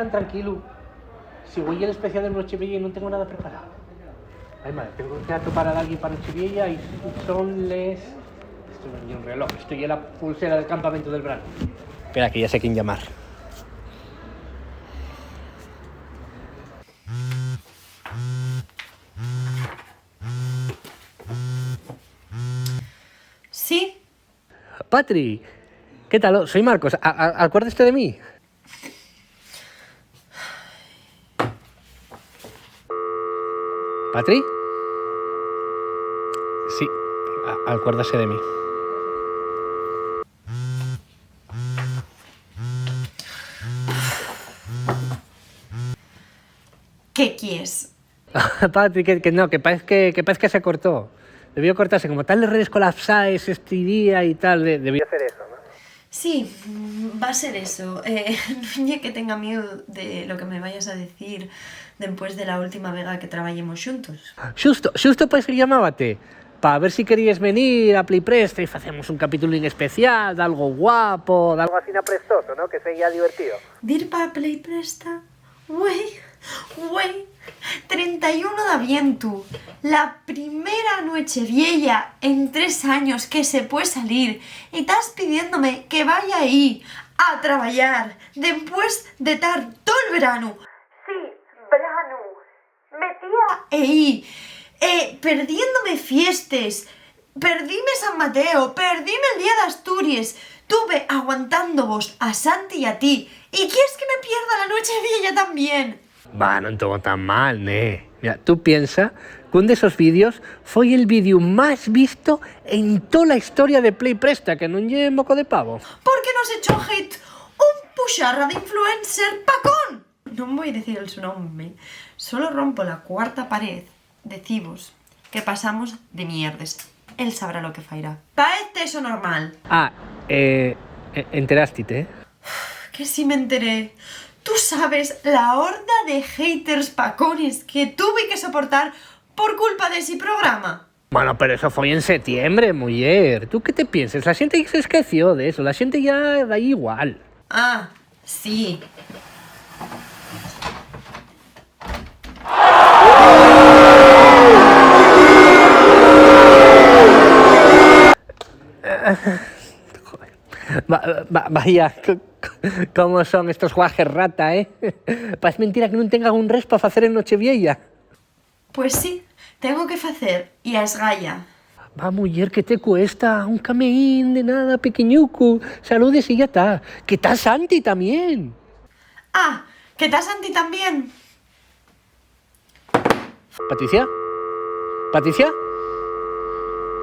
tan tranquilo. Si voy al especial de Nochevieja y no tengo nada preparado. Ay, madre, tengo que atopar a alguien para Nochevieja y son les... Esto no es un reloj, estoy en la pulsera del campamento del verano. Espera, que ya sé quién llamar. ¿Sí? Patri, ¿qué tal? Soy Marcos, ¿acuérdate de mí? ¿Patri? Sí, acuérdase de mí. ¿Qué quieres? Patri, que parece que se cortó. Debió cortarse, como tal de redes colapsadas este día y tal, debió hacer eso, ¿no? Sí, va a ser eso. No que tenga miedo de lo que me vayas a decir después de la última vega que trabajemos juntos. Xusto pues que llamábate, para ver si querías venir a Play Presta y hacemos un capítulo en especial, de algo guapo, de algo así prestoso, ¿no? Que sería divertido. ¿Dir pa Play Presta? Güey, 31 de aviento, la primera Nochevieja en 3 años que se puede salir y estás pidiéndome que vaya ahí a trabajar después de estar todo el verano. Sí, verano. Metía ahí, perdiéndome fiestas, perdíme San Mateo, perdíme el Día de Asturias, tuve aguantando-vos a Santi y a ti, y quieres que me pierda la Nochevieja también. Va, no estuvo tan mal, ¿eh? Mira, tú piensas que un de esos vídeos fue el vídeo más visto en toda la historia de Play Presta, que no lleve moco de pavo. ¿Por qué nos echó hate un puxarra de influencer pacón? No voy a decir su nombre, solo rompo la cuarta pared, decimos que pasamos de mierdes. Él sabrá lo que fairá. ¿Parece eso normal? Enteraste, ¿eh? Que sí me enteré. Tú sabes la horda de haters pacones que tuve que soportar por culpa de ese programa. Bueno, pero eso fue en septiembre, mujer. ¿Tú qué te piensas? La gente se esqueció de eso, la gente ya da igual. Ah, sí. Vaya, ¿cómo son estos guajes rata, eh? Pues mentira que no tengan un res para hacer en Nochevieja. Pues sí, tengo que hacer y a esgalla. Va, mujer, ¿qué te cuesta? Un cameín de nada, pequeñuco. Saludes y ya está. Que está Santi también. Ah, ¿que estás Santi también? ¿Patricia? ¿Patricia?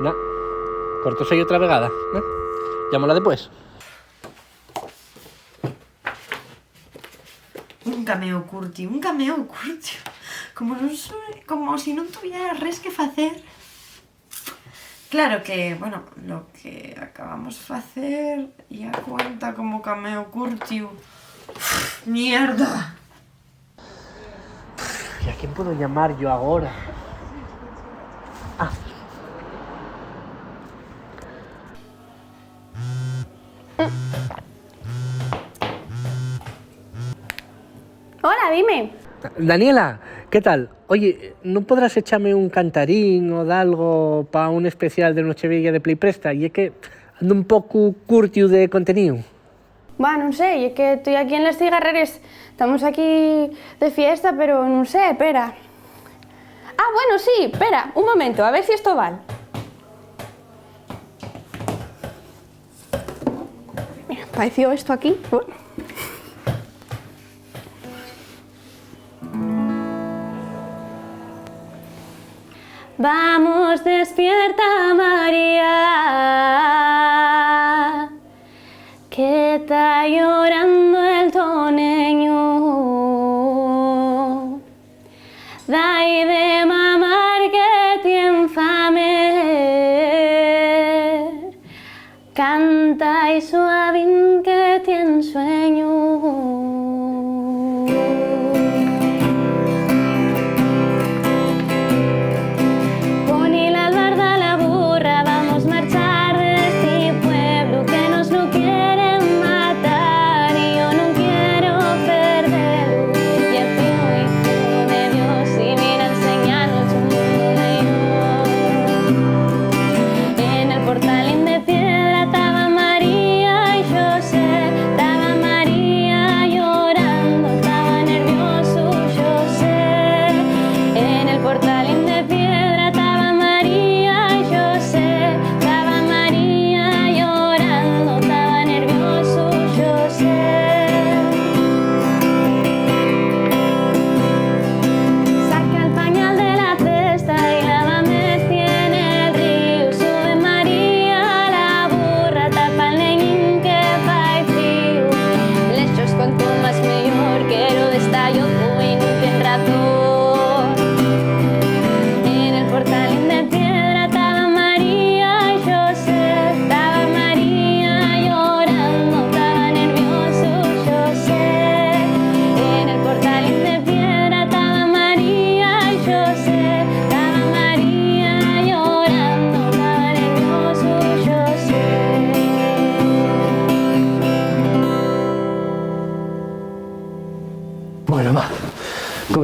No. Corto soy otra vegada. ¿No? Llámala después. Un cameo curti. Como si no tuviera res que hacer. Claro que, bueno, lo que acabamos de hacer ya cuenta como cameo curti. ¡Mierda! ¿Y a quién puedo llamar yo ahora? Hola, dime. Daniela, ¿qué tal? Oye, ¿no podrás echarme un cantarín o de algo para un especial de Nochevieja de Play Presta? Y es que ando un poco curtiu de contenido. Bueno, no sé, es que estoy aquí en les cigarreres. Estamos aquí de fiesta, pero no sé, espera. Ah, bueno, sí, espera, un momento, a ver si esto vale. Mira, apareció esto aquí. Vamos, despierta, María, que está llorando el toneño. Dai de mamar que tiene fame, canta y suavín que tiene sueño.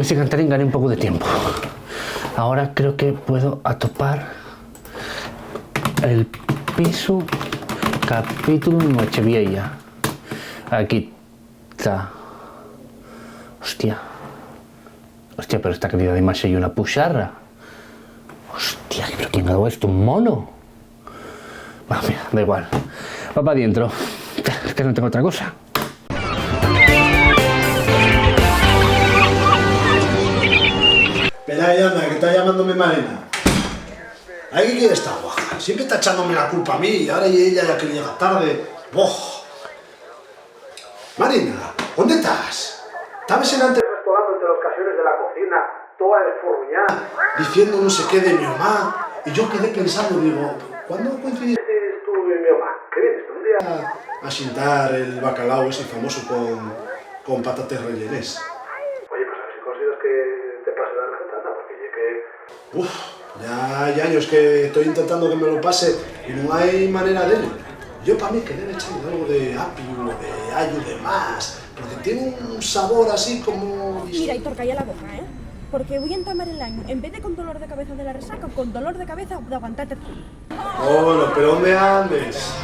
ese cantarín gané un poco de tiempo. Ahora creo que puedo atopar el piso capítulo Nochevieja. Aquí está. Hostia, pero esta calidad de imagen y una puxarra. Hostia, pero ¿quién ha dado esto? ¿Un mono? Va, mira, da igual. Va para adentro. Es que no tengo otra cosa. Espera ahí, anda, que está llamándome Marina. ¿Ahí qué quiere esta guaja? Siempre está echándome la culpa a mí y ahora y ella ya que llega tarde. ¡Oh! Marina, ¿dónde estás? ¿Estabas en antes restaurando entre los casiones de la cocina, toda esfurruñada, diciendo no sé qué de mi mamá? Y yo quedé pensando, digo, ¿cuándo coincidiste tú y mi mamá? ¿Qué vienes? Un día a xintar el bacalao ese famoso con patates rellenes. Oye, pues a ver si consigues que te pase la receta, anda, porque ya que... ya hay años que estoy intentando que me lo pase y no hay manera de ello. Yo para mí que debe echarle algo de apio, de ayo, de más, porque tiene un sabor así como... Mira, Hitor, calla la boca, ¿eh? Porque voy a entamar el año, en vez de con dolor de cabeza de la resaca, con dolor de cabeza de aguantarte tú. Bueno, pero ¿dónde andes?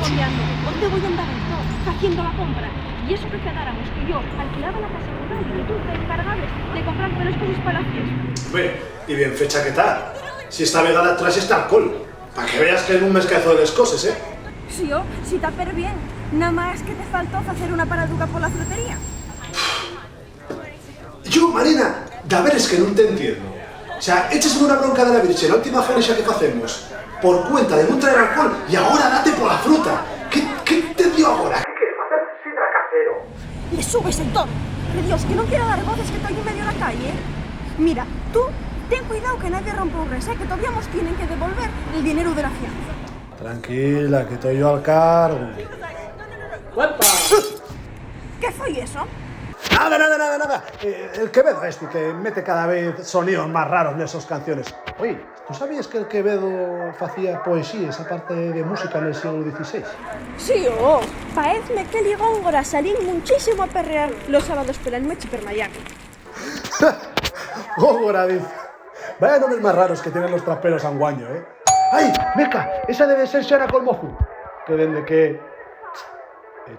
Cambiando, ¿dónde voy a andar, Hitor? Haciendo la compra. Y eso que quedáramos, que yo alquilaba la casa rural y tú te encargabas de comprarte las cosas para la fiesta. Hombre, y bien fecha que tal. Si esta vegada traes este alcohol, para que veas que en un mes que hace las cosas, ¿eh? Sí, si te per bien. Nada más que te faltó hacer una paraduca por la frutería. Yo, Marina, de ver es que no te entiendo. O sea, échasme una bronca de la Virgen, la última feria que hacemos, por cuenta de no traer alcohol, y ahora date por la fruta. ¿Qué te dio ahora? ¿Qué quieres hacer sidra casero? Le subes, Hitor. De Dios, que no quiero dar voces que estoy en medio de la calle. Mira, tú ten cuidado que nadie rompa un res, que todavía nos tienen que devolver el dinero de la fianza. Tranquila, que estoy yo al cargo. ¡Uepa! ¿Qué fue eso? Nada. El Quevedo este que mete cada vez sonidos más raros en esas canciones. Oye, ¿tú sabías que el Quevedo hacía poesías aparte de música en el siglo XVI? Sí, Paezme que ligón ahora salín muchísimo a perrear los sábados por el Mechi per Miami. Góngora, dice. Vaya nombres más raros que tienen los traperos anguaño, ¿eh? ¡Ay, Meca! Esa debe ser Xana Colmozu. Que desde que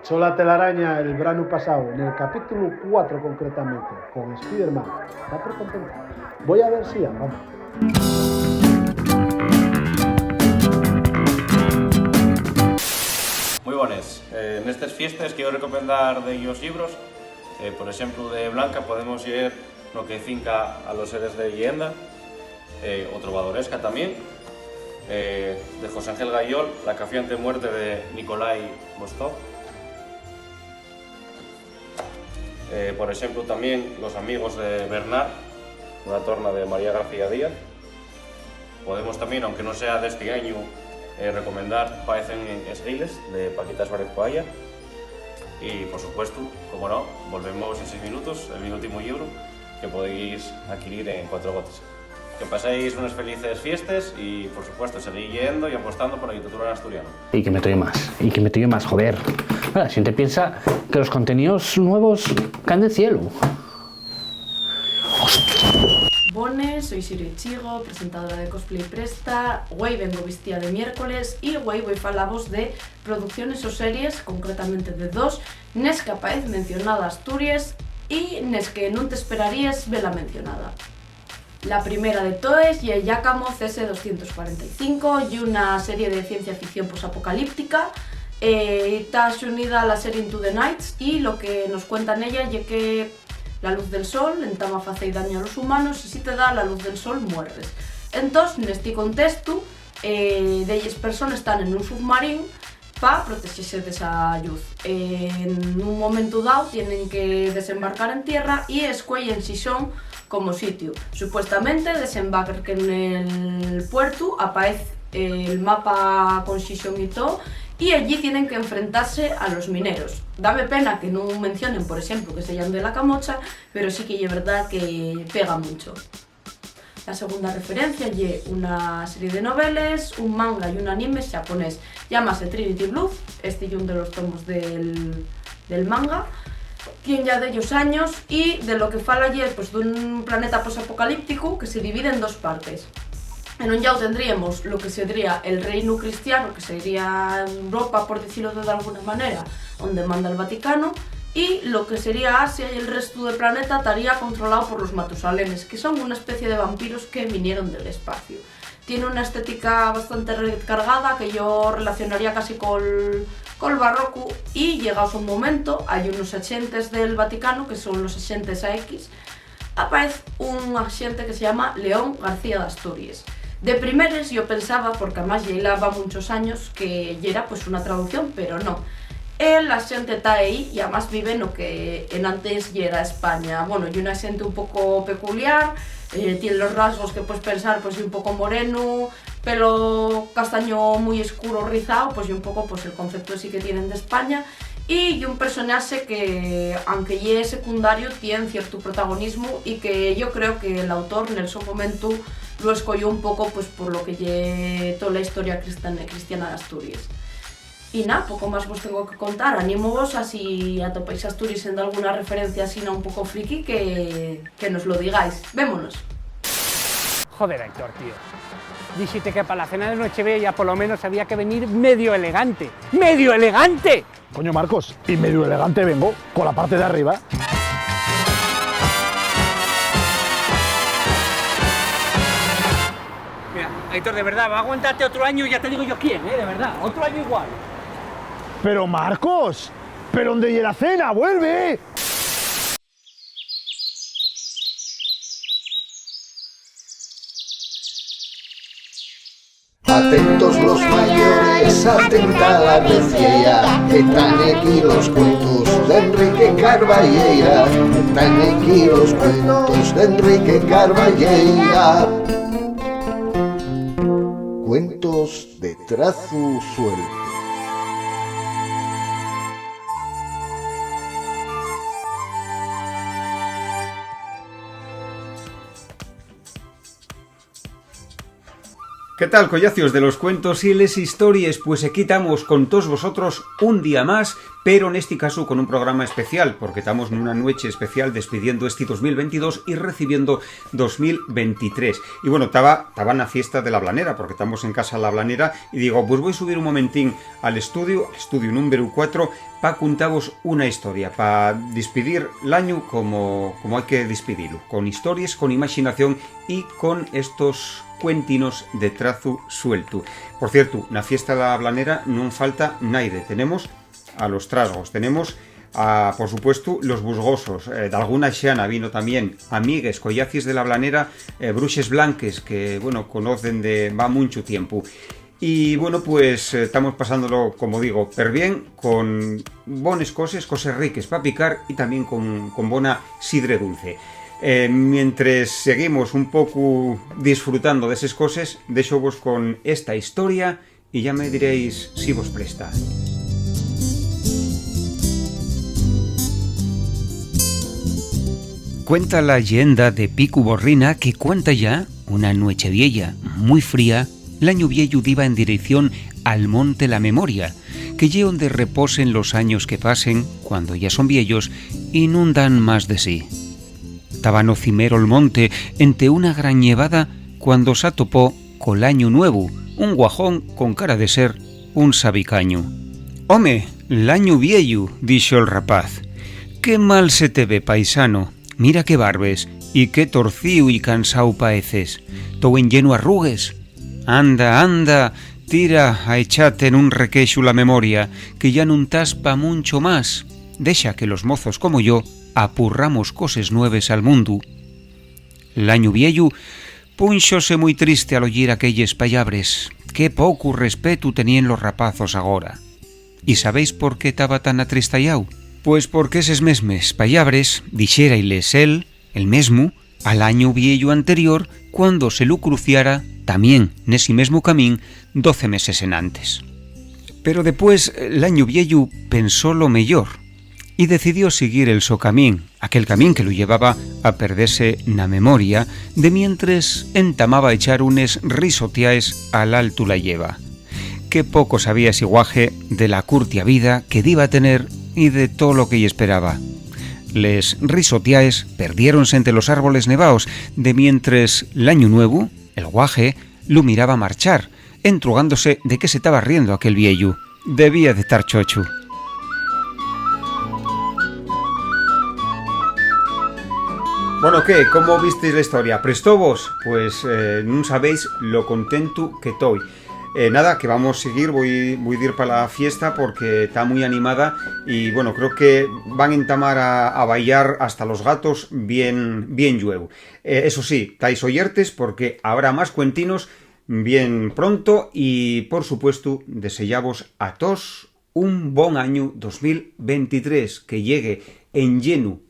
echó la telaraña el verano pasado, en el capítulo 4 concretamente, con Spiderman, está por contento. Voy a ver si ya, vamos. Muy buenas. En estas fiestas quiero recomendar de ellos libros. Por ejemplo, de Blanca podemos ir lo que finca a los seres de leyenda, o Trovadoresca también, de José Ángel Gayol, La cafiante muerte de Nikolai Vostok. Por ejemplo, también Los amigos de Bernard, una torna de María García Díaz. Podemos también, aunque no sea de este año, recomendar Paecen Esguiles, de Paquita Suárez Coalla. Y, por supuesto, como no, volvemos en 6 minutos, el último libro que podéis adquirir en 4 gotas. Que paséis unas felices fiestas y, por supuesto, seguid yendo y apostando por la literatura en asturiano. Y que me traiga más, joder. La gente piensa que los contenidos nuevos caen del cielo. Bones, soy Siri Chigo, presentadora de Cosplay Presta. Hoy vengo vestida de miércoles y hoy voy a hablaros de producciones o series, concretamente de 2, nes que aparece mencionada Asturias y nes que non te esperarías verla mencionada. La primera de todas es Giacomo CS245 y una serie de ciencia ficción posapocalíptica. Está unida a la serie Into the Nights y lo que nos cuenta en ella es que la luz del sol entama hace daño a los humanos y si te da la luz del sol mueres. Entonces, en este contexto, ellas personas están en un submarino para protegerse de esa luz. En un momento dado tienen que desembarcar en tierra y escogen si son como sitio. Supuestamente desembarcan en el puerto, aparece el mapa con Sison y todo, y allí tienen que enfrentarse a los mineros. Dame pena que no mencionen, por ejemplo, que se llaman de la Camocha, pero sí que es verdad que pega mucho. La segunda referencia es una serie de novelas, un manga y un anime japonés. Llámase Trinity Blues, este es uno de los tomos del manga, 100 ya de ellos años, y de lo que fala ayer, pues dun planeta posapocalíptico que se divide en dos partes. En un lado tendríamos lo que sería el reino cristiano, que sería Europa, por decirlo de alguna manera, donde manda el Vaticano, y lo que sería Asia y el resto del planeta estaría controlado por los Matusalenes, que son una especie de vampiros que vinieron del espacio. Tiene una estética bastante recargada que yo relacionaría casi con barroco, y llegados a un momento hay unos agentes del Vaticano, que son los agentes AX. Aparece un agente que se llama León García de Asturias. De primeres yo pensaba, porque además ya llevaba muchos años, que ya era pues una traducción, pero no. El agente está ahí y además vive en lo que en antes ya era España. Bueno, y un agente un poco peculiar, tiene los rasgos que puedes pensar, pues y un poco moreno, pelo castaño muy oscuro, rizado, pues y un poco pues el concepto sí que tienen de España. Y un personaje que, aunque ya es secundario, tiene cierto protagonismo, y que yo creo que el autor en su momento lo escogió un poco pues por lo que lle toda la historia cristiana de Asturias. Y nada, poco más vos tengo que contar. Animo vos a si atopáis Asturias en alguna referencia así un poco friki, que nos lo digáis. Vémonos. Joder, Héctor, tío. Dijiste que para la cena de Nochevieja por lo menos había que venir medio elegante. ¡Medio elegante! Coño, Marcos, y medio elegante vengo, con la parte de arriba. Mira, Héctor, de verdad, va a aguantarte otro año, ya te digo yo quién, de verdad. Otro año igual. Pero Marcos, ¿pero dónde llega la cena? ¡Vuelve! Atentos los mayores, atenta la vencella, están aquí los cuentos de Enrique Carballeira, están aquí los cuentos de Enrique Carballeira. Cuentos de trazo suelto. ¿Qué tal, collacios de los cuentos y les historias? Pues aquí estamos con todos vosotros un día más, pero en este caso con un programa especial, porque estamos en una noche especial despidiendo este 2022 y recibiendo 2023. Y bueno, estaba en la fiesta de la Blanera, porque estamos en casa de la Blanera, y digo, pues voy a subir un momentín al estudio número 4, para contaros una historia, para despedir el año como hay que despedirlo, con historias, con imaginación y con estos cuentinos de trazo suelto. Por cierto, na fiesta da Blanera non falta naide. Tenemos a los trasgos, tenemos a, por supuesto, los busgosos, de alguna xana vino también amigues, collacis de la Blanera, bruxes blanques, que, bueno, conocen de va mucho tiempo. Y bueno, pues estamos pasándolo, como digo, per bien, con bones cosas riques para picar y también con bona sidre dulce. Mientras seguimos un poco disfrutando de esas cosas, deixo vos con esta historia y ya me diréis si vos presta. Cuenta la leyenda de Picu Borrina que cuenta ya una Nochevieja muy fría, el año viejo iba en dirección al Monte La Memoria, que lle donde reposen los años que pasen cuando ya son viejos y nun dan más de sí. Estaba no cimero el monte ente una gran nevada cuando se atopó col año nuevo, un guajón con cara de ser un sabicaño. «Home, l'año vieyu», dixo el rapaz. «Qué mal se te ve, paisano, mira qué barbes, y qué torcíu y cansau paeces, todo en lleno arrugues. Anda, anda, tira a echate en un requeixo la memoria, que ya nun tas pa mucho más. Dexa que los mozos como yo apurramos coses nueves al mundo». L'año vieyu punxose muy triste al oír aquelles pallabres. Qué poco respeto tenían los rapazos agora. ¿Y sabéis por qué estaba tan atristallau? Pues porque eses mesmes pallabres dixérailes el mesmo, al año vieyu anterior, cuando se lu cruciara también nesi mesmo camín 12 meses en antes. Pero después l'año vieyu pensó lo mellor y decidió seguir el so camín, aquel camín que lo llevaba a perderse na memoria, de mientras entamaba a echar unes risoteaes al alto la lleva. Qué poco sabía ese guaje de la curtia vida que diba a tener y de todo lo que ella esperaba. Les risotiaes perdiéronse entre los árboles nevaos, de mientras l'año nuevo, el guaje, lo miraba marchar, entrugándose de que se estaba riendo aquel vieyu. Debía de estar chochu. Bueno, ¿qué? ¿Cómo visteis la historia? ¿Prestó vos? Pues no sabéis lo contento que estoy. Nada, que vamos a seguir, voy a ir para la fiesta porque está muy animada y bueno, creo que van a entamar a bailar hasta los gatos bien lluevo. Eso sí, estáis oyertes porque habrá más cuentinos bien pronto y por supuesto deseamos a todos un buen año 2023 que llegue en lleno,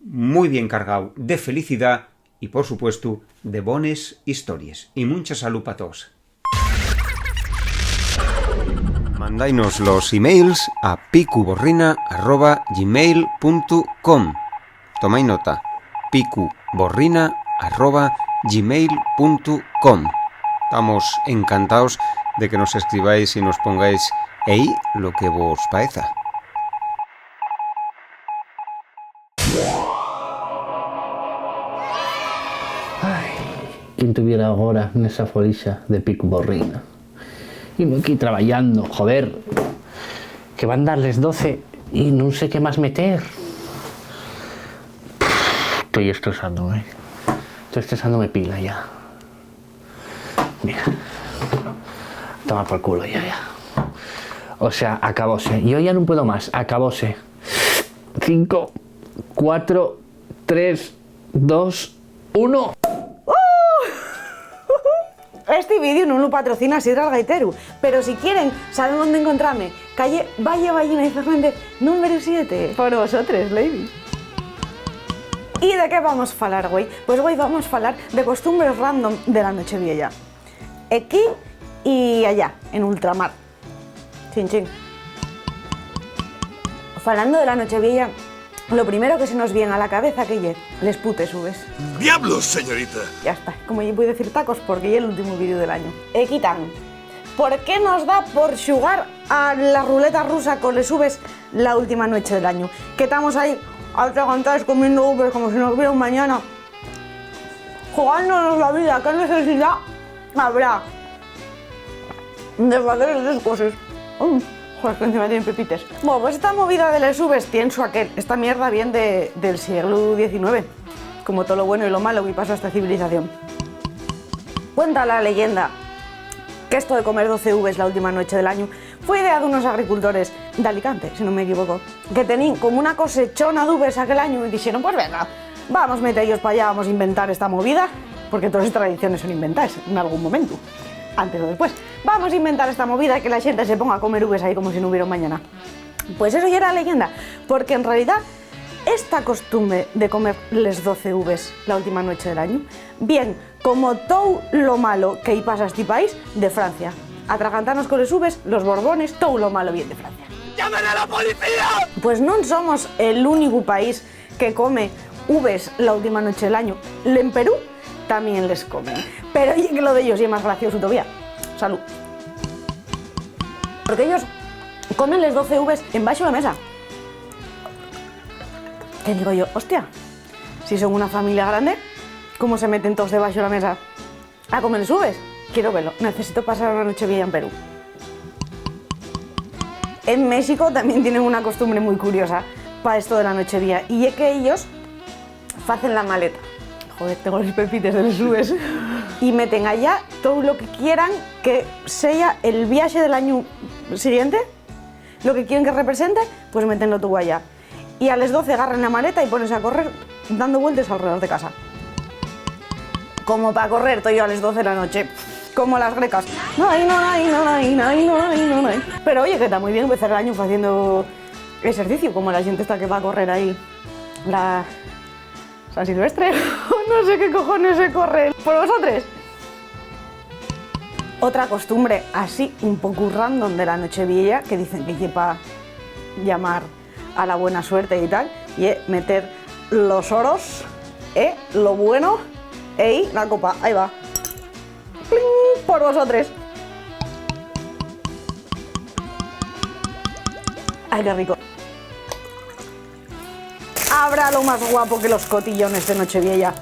muy bien cargado de felicidad y por supuesto de bones historias y mucha salud para todos. Mandainos los emails a picuborrina@gmail.com. Tomai nota, picuborrina@gmail.com. Estamos encantados de que nos escribáis y nos pongáis ahí lo que vos parezca. Quien tuviera ahora nesa folixa de Picuborrina. Y me aquí trabajando, joder. Que van darles 12 y no sé qué más meter. Estoy estresándome. Estoy estresándome pila ya. Mira. Toma por culo ya. O sea, acabóse. Yo ya no puedo más. Acabóse. 5, 4, 3, 2, 1. Este vídeo no lo patrocina Sidra el Gaiteru, pero si quieren saber dónde encontrarme, calle Valle Ballina y Fernández, número 7. Por vosotros, ladies. ¿Y de qué vamos a hablar, güey? Pues hoy vamos a hablar de costumbres random de la Nochevieja. Aquí y allá, en ultramar. Chin chin. Hablando de la Nochevieja, lo primero que se nos viene a la cabeza que es les putes ubes. ¡Diablos, señorita! Ya está, como yo voy a decir tacos porque ya es el último vídeo del año. Quitan. ¿Por qué nos da por jugar a la ruleta rusa con les ubes la última noche del año? Que estamos ahí atragantados comiendo ubes como si nos hubiera un mañana. Jugándonos la vida, ¿qué necesidad habrá de hacer esas cosas? Joder, que encima tienen pepites. Bueno, pues esta movida de les ubes tiene su aquel. Esta mierda viene del siglo XIX. Como todo lo bueno y lo malo que pasa a esta civilización. Cuenta la leyenda que esto de comer 12 uvas la última noche del año fue idea de unos agricultores de Alicante, si no me equivoco, que tenían como una cosechona de uvas aquel año y dijeron, pues venga, vamos a meterlos para allá, vamos a inventar esta movida, porque todas las tradiciones son inventadas en algún momento, antes o después. Vamos a inventar esta movida y que la gente se ponga a comer uvas ahí como si no hubiera un mañana. Pues eso ya era leyenda, porque en realidad esta costumbre de comer les 12 uvas la última noche del año, bien como todo lo malo que ahí pasa a este país, de Francia. Atragantarnos con les uvas, los borbones, todo lo malo viene de Francia. ¡Llamen a la policía! Pues no somos el único país que come uvas la última noche del año. En Perú también les comen. Pero oye, que lo de ellos es más gracioso todavía. Salud. Porque ellos comen les 12 uvas en baixo de la mesa. ¿Qué digo yo? Hostia, si son una familia grande, ¿cómo se meten todos debajo de la mesa a comer les uvas? Quiero verlo. Necesito pasar una Nochevieja en Perú. En México también tienen una costumbre muy curiosa para esto de la Nochevieja, y es que ellos hacen la maleta. Joder, tengo los pepites de les uvas. Y meten allá todo lo que quieran que sea el viaje del año siguiente, lo que quieren que represente, pues metenlo todo allá. Y a las 12 agarran la maleta y pones a correr dando vueltas alrededor de casa. Como para correr todo yo a las 12 de la noche, como las grecas. No. Pero oye, que está muy bien empezar el año haciendo ejercicio, como la gente está que va a correr ahí la San Silvestre. No sé qué cojones se corre. ¿Por vosotros? Otra costumbre así un poco random de la Nochevieja, que dicen que hay para llamar a la buena suerte y tal, y es meter los oros, lo bueno, y la copa. Ahí va. ¡Pling! Por vosotros. Ay, qué rico. habrá lo más guapo que los cotillones de Nochevieja.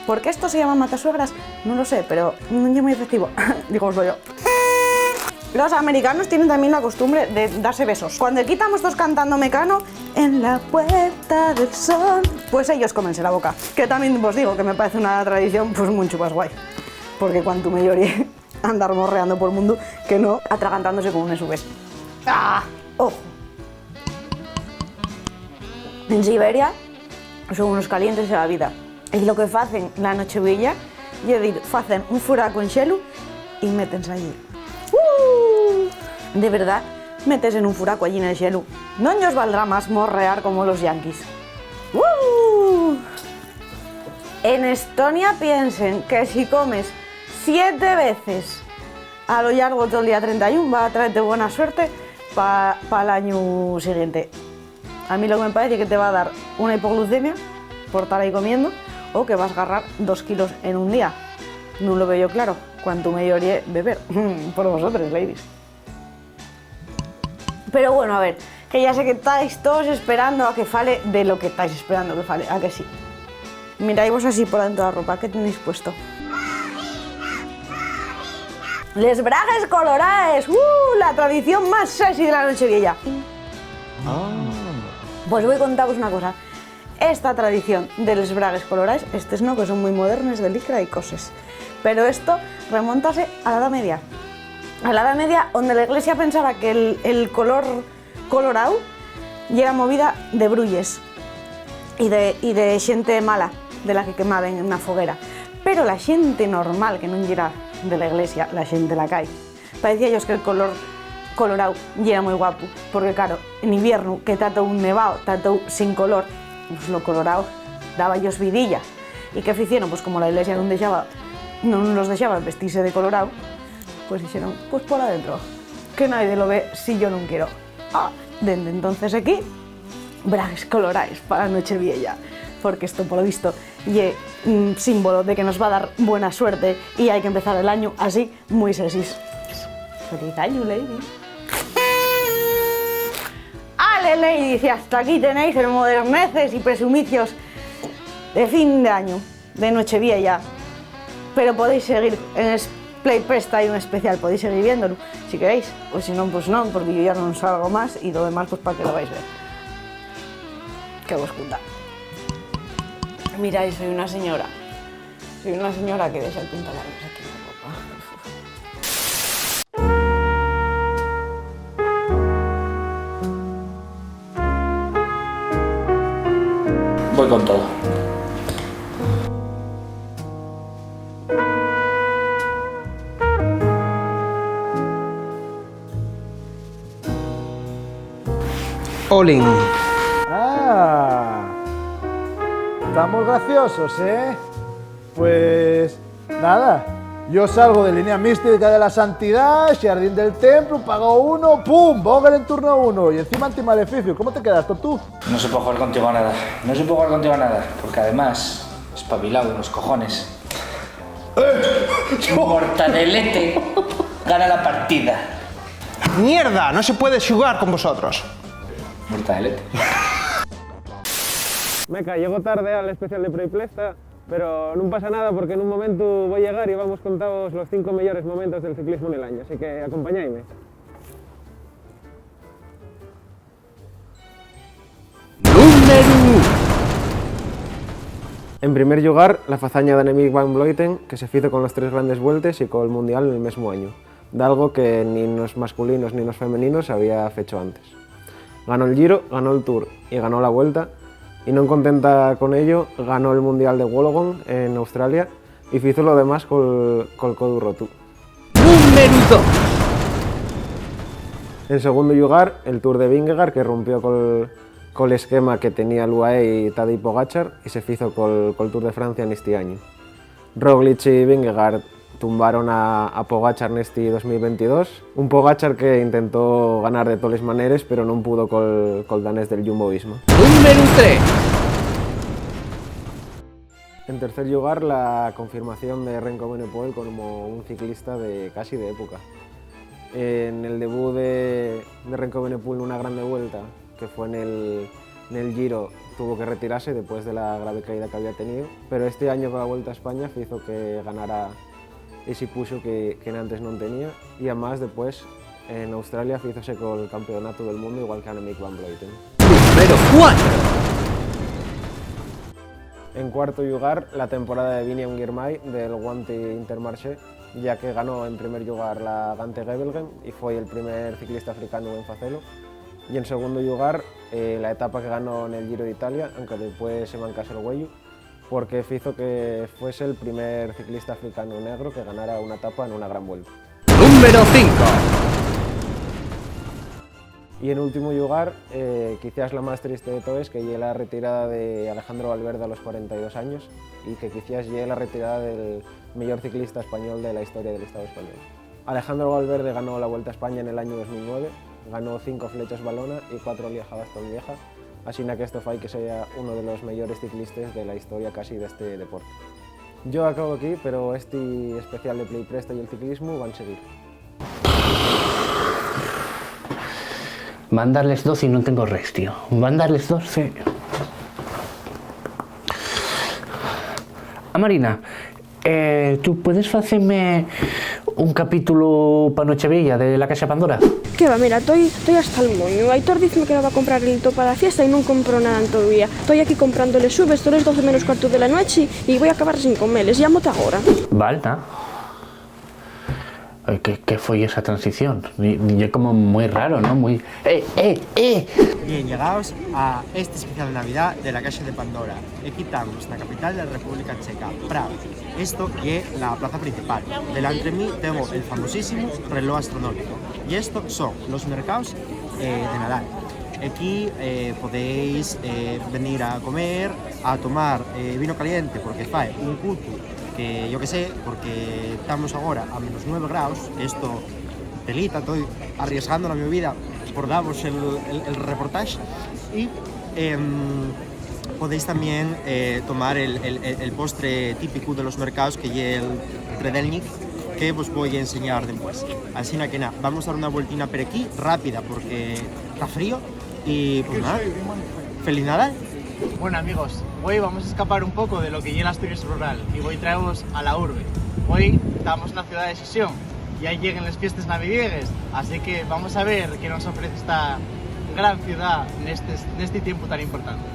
¿Por qué esto se llama matasuegras? No lo sé, pero no es muy efectivo. Digo yo. Los americanos tienen también la costumbre de darse besos. Cuando aquí estamos todos cantando Mecano, en la puerta del sol, pues ellos cómense la boca. Que también os digo que me parece una tradición pues mucho más guay. Porque cuanto me lloré andar morreando por el mundo que no atragantándose con un SUV. ¡Ah! ¡Ojo! En Siberia son unos calientes de la vida. Y lo que hacen la Nochevieja es decir, hacen un furaco en xelu y métense allí. De verdad, metes en un furaco allí en el xelu. No os valdrá más morrear como los yanquis. En Estonia piensen que si comes 7 veces a lo largo del día 31 va a traerte buena suerte para el año siguiente. A mí lo que me parece es que te va a dar una hipoglucemia por estar ahí comiendo o que vas a agarrar 2 kilos en un día. No lo veo yo claro. Cuanto me lloré beber. Por vosotros, ladies. Pero bueno, a ver, que ya sé que estáis todos esperando a que fale de lo que estáis esperando que fale. ¿A que sí? Miráis vos así por dentro de la ropa. ¿Qué tenéis puesto? Les bragues coloraes. La tradición más sexy de la Nochevieja. Pues voy a contaros una cosa. Esta tradición de los bragues coloraes, estos no, que son muy modernos, de licra y cosas. Pero esto remontase a la Edad Media. A la Edad Media, donde la Iglesia pensaba que el color colorado era movida de brulles y de xente mala, de la que quemaban en una foguera. Pero la xente normal, que no era de la Iglesia, la xente de la calle, parecía ellos que el color colorado era muy guapo, porque claro, en invierno, que está todo un nevado, está todo sin color, pues lo colorado daba ellos vidilla. ¿Y qué hicieron? Pues como la Iglesia no los dejaba vestirse de colorado, pues dijeron, pues por adentro, que nadie lo ve si yo no quiero. Desde entonces aquí, bragues coloraes para Nochevieja, porque esto por lo visto es un símbolo de que nos va a dar buena suerte y hay que empezar el año así, muy sexys. ¡Feliz año, lady! ¡Ale, ladies! Y hasta aquí tenéis el moderneces y presumicios de fin de año, de Nochevieja. Pero podéis seguir en Play Presta, hay un especial, podéis seguir viéndolo si queréis, o si no, pues no, porque yo ya no salgo más y lo demás pues para que lo vais a ver. ¿Qué os cuenta? Miráis, soy una señora que deja el pintalargos aquí en la ropa. Voy con todo. Olin. Estamos graciosos, ¿eh? Pues nada, yo salgo de línea mística de la santidad, jardín del templo, pago 1, ¡pum! Boger en turno 1 y encima antimaleficio. ¿Cómo te quedas, tú? No se puede jugar contigo a nada. No se puede jugar contigo a nada, porque además, espabilado en los cojones. Mortadelete gana la partida. ¡Mierda! No se puede jugar con vosotros. Mortadelete. Meca, llego tarde al especial de Preiplesta, pero no pasa nada porque en un momento voy a llegar y vamos contados los 5 mejores momentos del ciclismo en el año, así que acompañadme. En primer lugar, la fazaña de Annemiek van Vleuten, que se hizo con los 3 grandes vueltas y con el Mundial en el mismo año, de algo que ni los masculinos ni los femeninos había hecho antes. Ganó el Giro, ganó el Tour y ganó la Vuelta, y no contenta con ello, ganó el Mundial de Wollongong en Australia y hizo lo demás con el codo roto. En segundo lugar, el Tour de Vingegaard, que rompió con el esquema que tenía el UAE y Tadej Pogačar y se hizo con el Tour de Francia en este año. Roglic y Vingegaard tumbaron a Pogačar en este 2022, un Pogačar que intentó ganar de todas las maneras, pero no pudo con el danés del Jumbo-Visma. Número 3. En tercer lugar, la confirmación de Remco Evenepoel como un ciclista casi de época. En el debut de Remco Evenepoel en una grande vuelta, que fue en En el Giro tuvo que retirarse después de la grave caída que había tenido, pero este año con la Vuelta a España hizo que ganara ese puxo que antes non tenía, y además después en Australia fízose con el campeonato del mundo igual que Annemiek van Vleuten. Número 4. En cuarto lugar, la temporada de Biniam Girmay del Wanty Intermarché, ya que ganó en primer lugar la Gante Gebelgen y fue el primer ciclista africano en facelo. Y en segundo lugar, la etapa que ganó en el Giro de Italia, aunque después se mancase el huello, porque hizo que fuese el primer ciclista africano negro que ganara una etapa en una gran vuelta. Número 5. Y en último lugar, quizás la más triste de todo es que llegue la retirada de Alejandro Valverde a los 42 años y que quizás llegue la retirada del mejor ciclista español de la historia del Estado español. Alejandro Valverde ganó la Vuelta a España en el año 2009, ganó 5 flechas Valona y 4 Lieja-Bastogne-Lieja, así que esto fue que sea uno de los mejores ciclistas de la historia casi de este deporte. Yo acabo aquí, pero este especial de Play Presta y el ciclismo van a seguir. Van darles 2 y no tengo res, tío. Van darles 2, sí. Marina, ¿tú puedes hacerme un capítulo para Nochevella de La Casa Pandora? Que va, mira, estoy hasta el moño. Aitor dice que no va a comprar el hito para la fiesta y no compró nada en todo el día. Estoy aquí comprándole subes, todas las 12 menos cuarto de la noche y voy a acabar sin comerles. Llámote ahora. Valta. ¿Qué fue esa transición? Y es como muy raro, ¿no? Muy... Bien, llegados a este especial de Navidad de La Casa de Pandora. Aquí estamos, la capital de la República Checa, Praga. Esto es la plaza principal. Delante de mí tengo el famosísimo reloj astronómico. Y estos son los mercados de Nadal. Aquí podéis venir a comer, a tomar vino caliente, porque fae un cutu que yo que sé, porque estamos ahora a menos 9 grados, esto telita, estoy arriesgando la mi vida por daros el reportaje, y podéis también tomar el postre típico de los mercados, que es el Tredelnik, que os voy a enseñar después. Así que nada, vamos a dar una vueltina por aquí, rápida, porque está frío, y pues nada, ¡feliz Nadal! Bueno amigos, hoy vamos a escapar un poco de lo que llena Asturias rural y hoy traemos a la urbe. Hoy estamos en la ciudad de Sisión y ahí llegan las fiestas navideñas, así que vamos a ver qué nos ofrece esta gran ciudad en este tiempo tan importante.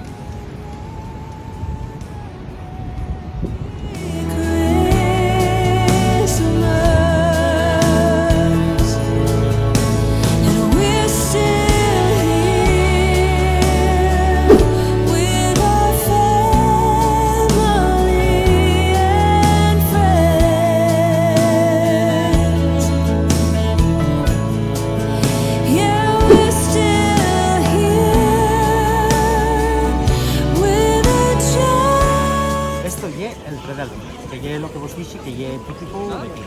Que es lo que vos dije, que es típico de aquí.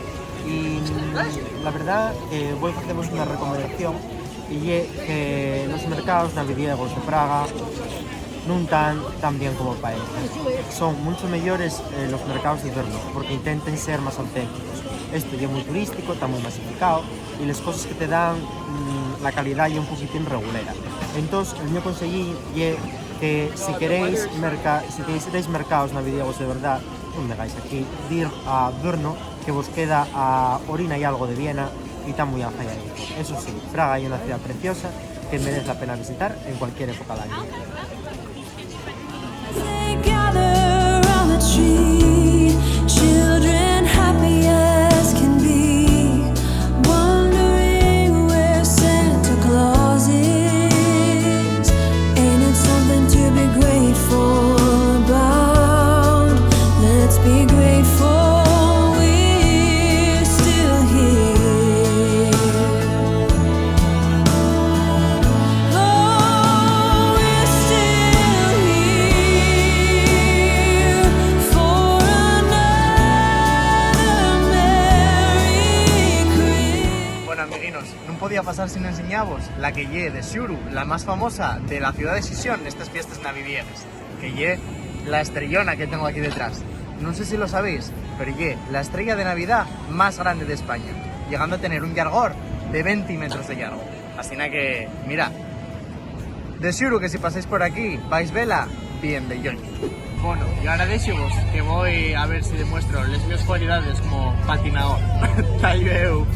Y la verdad, voy a haceros una recomendación, y es que los mercados navideños de Praga no están tan bien como parecen. Son mucho mejores los mercados de invierno, porque intenten ser más auténticos. Esto ya es muy turístico, está muy masificado, y las cosas que te dan, la calidad ya un poquitín regulera. Entonces, el mío conseguí es que si queréis mercados navideños de verdad, no me hagáis aquí, ir a Brno, que vos queda a orina y algo de Viena, y está muy afalladito. Eso sí, Praga es una ciudad preciosa que merece la pena visitar en cualquier época del año. Pasar sin enseñaros la que lle de Xuru, la más famosa de la ciudad de Sisión en estas fiestas navideñas, que lle la estrellona que tengo aquí detrás. No sé si lo sabéis, pero lle la estrella de Navidad más grande de España, llegando a tener un llargor de 20 metros de largo. Así que, mira. de seguro que si pasáis por aquí, vais vela bien de yoño. Bueno, y ahora deixo-vos que voy a ver si demuestro las mis cualidades como patinador. Ahí veo.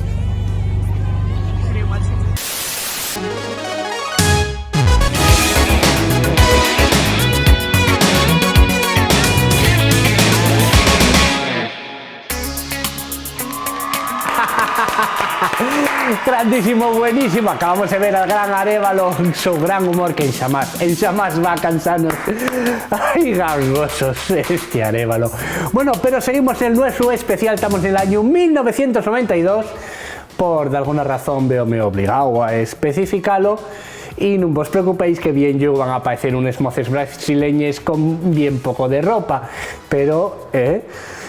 Grandísimo, buenísimo. Acabamos de ver al gran Arévalo, su gran humor que en Xamás va cansarnos. Ay, gangosos, este Arévalo. Bueno, pero seguimos en nuestro especial, estamos en el año 1992. Por de alguna razón veo me obligado a especificarlo. Y no os preocupéis que bien yo van a aparecer unos moces brasileños con bien poco de ropa. Pero,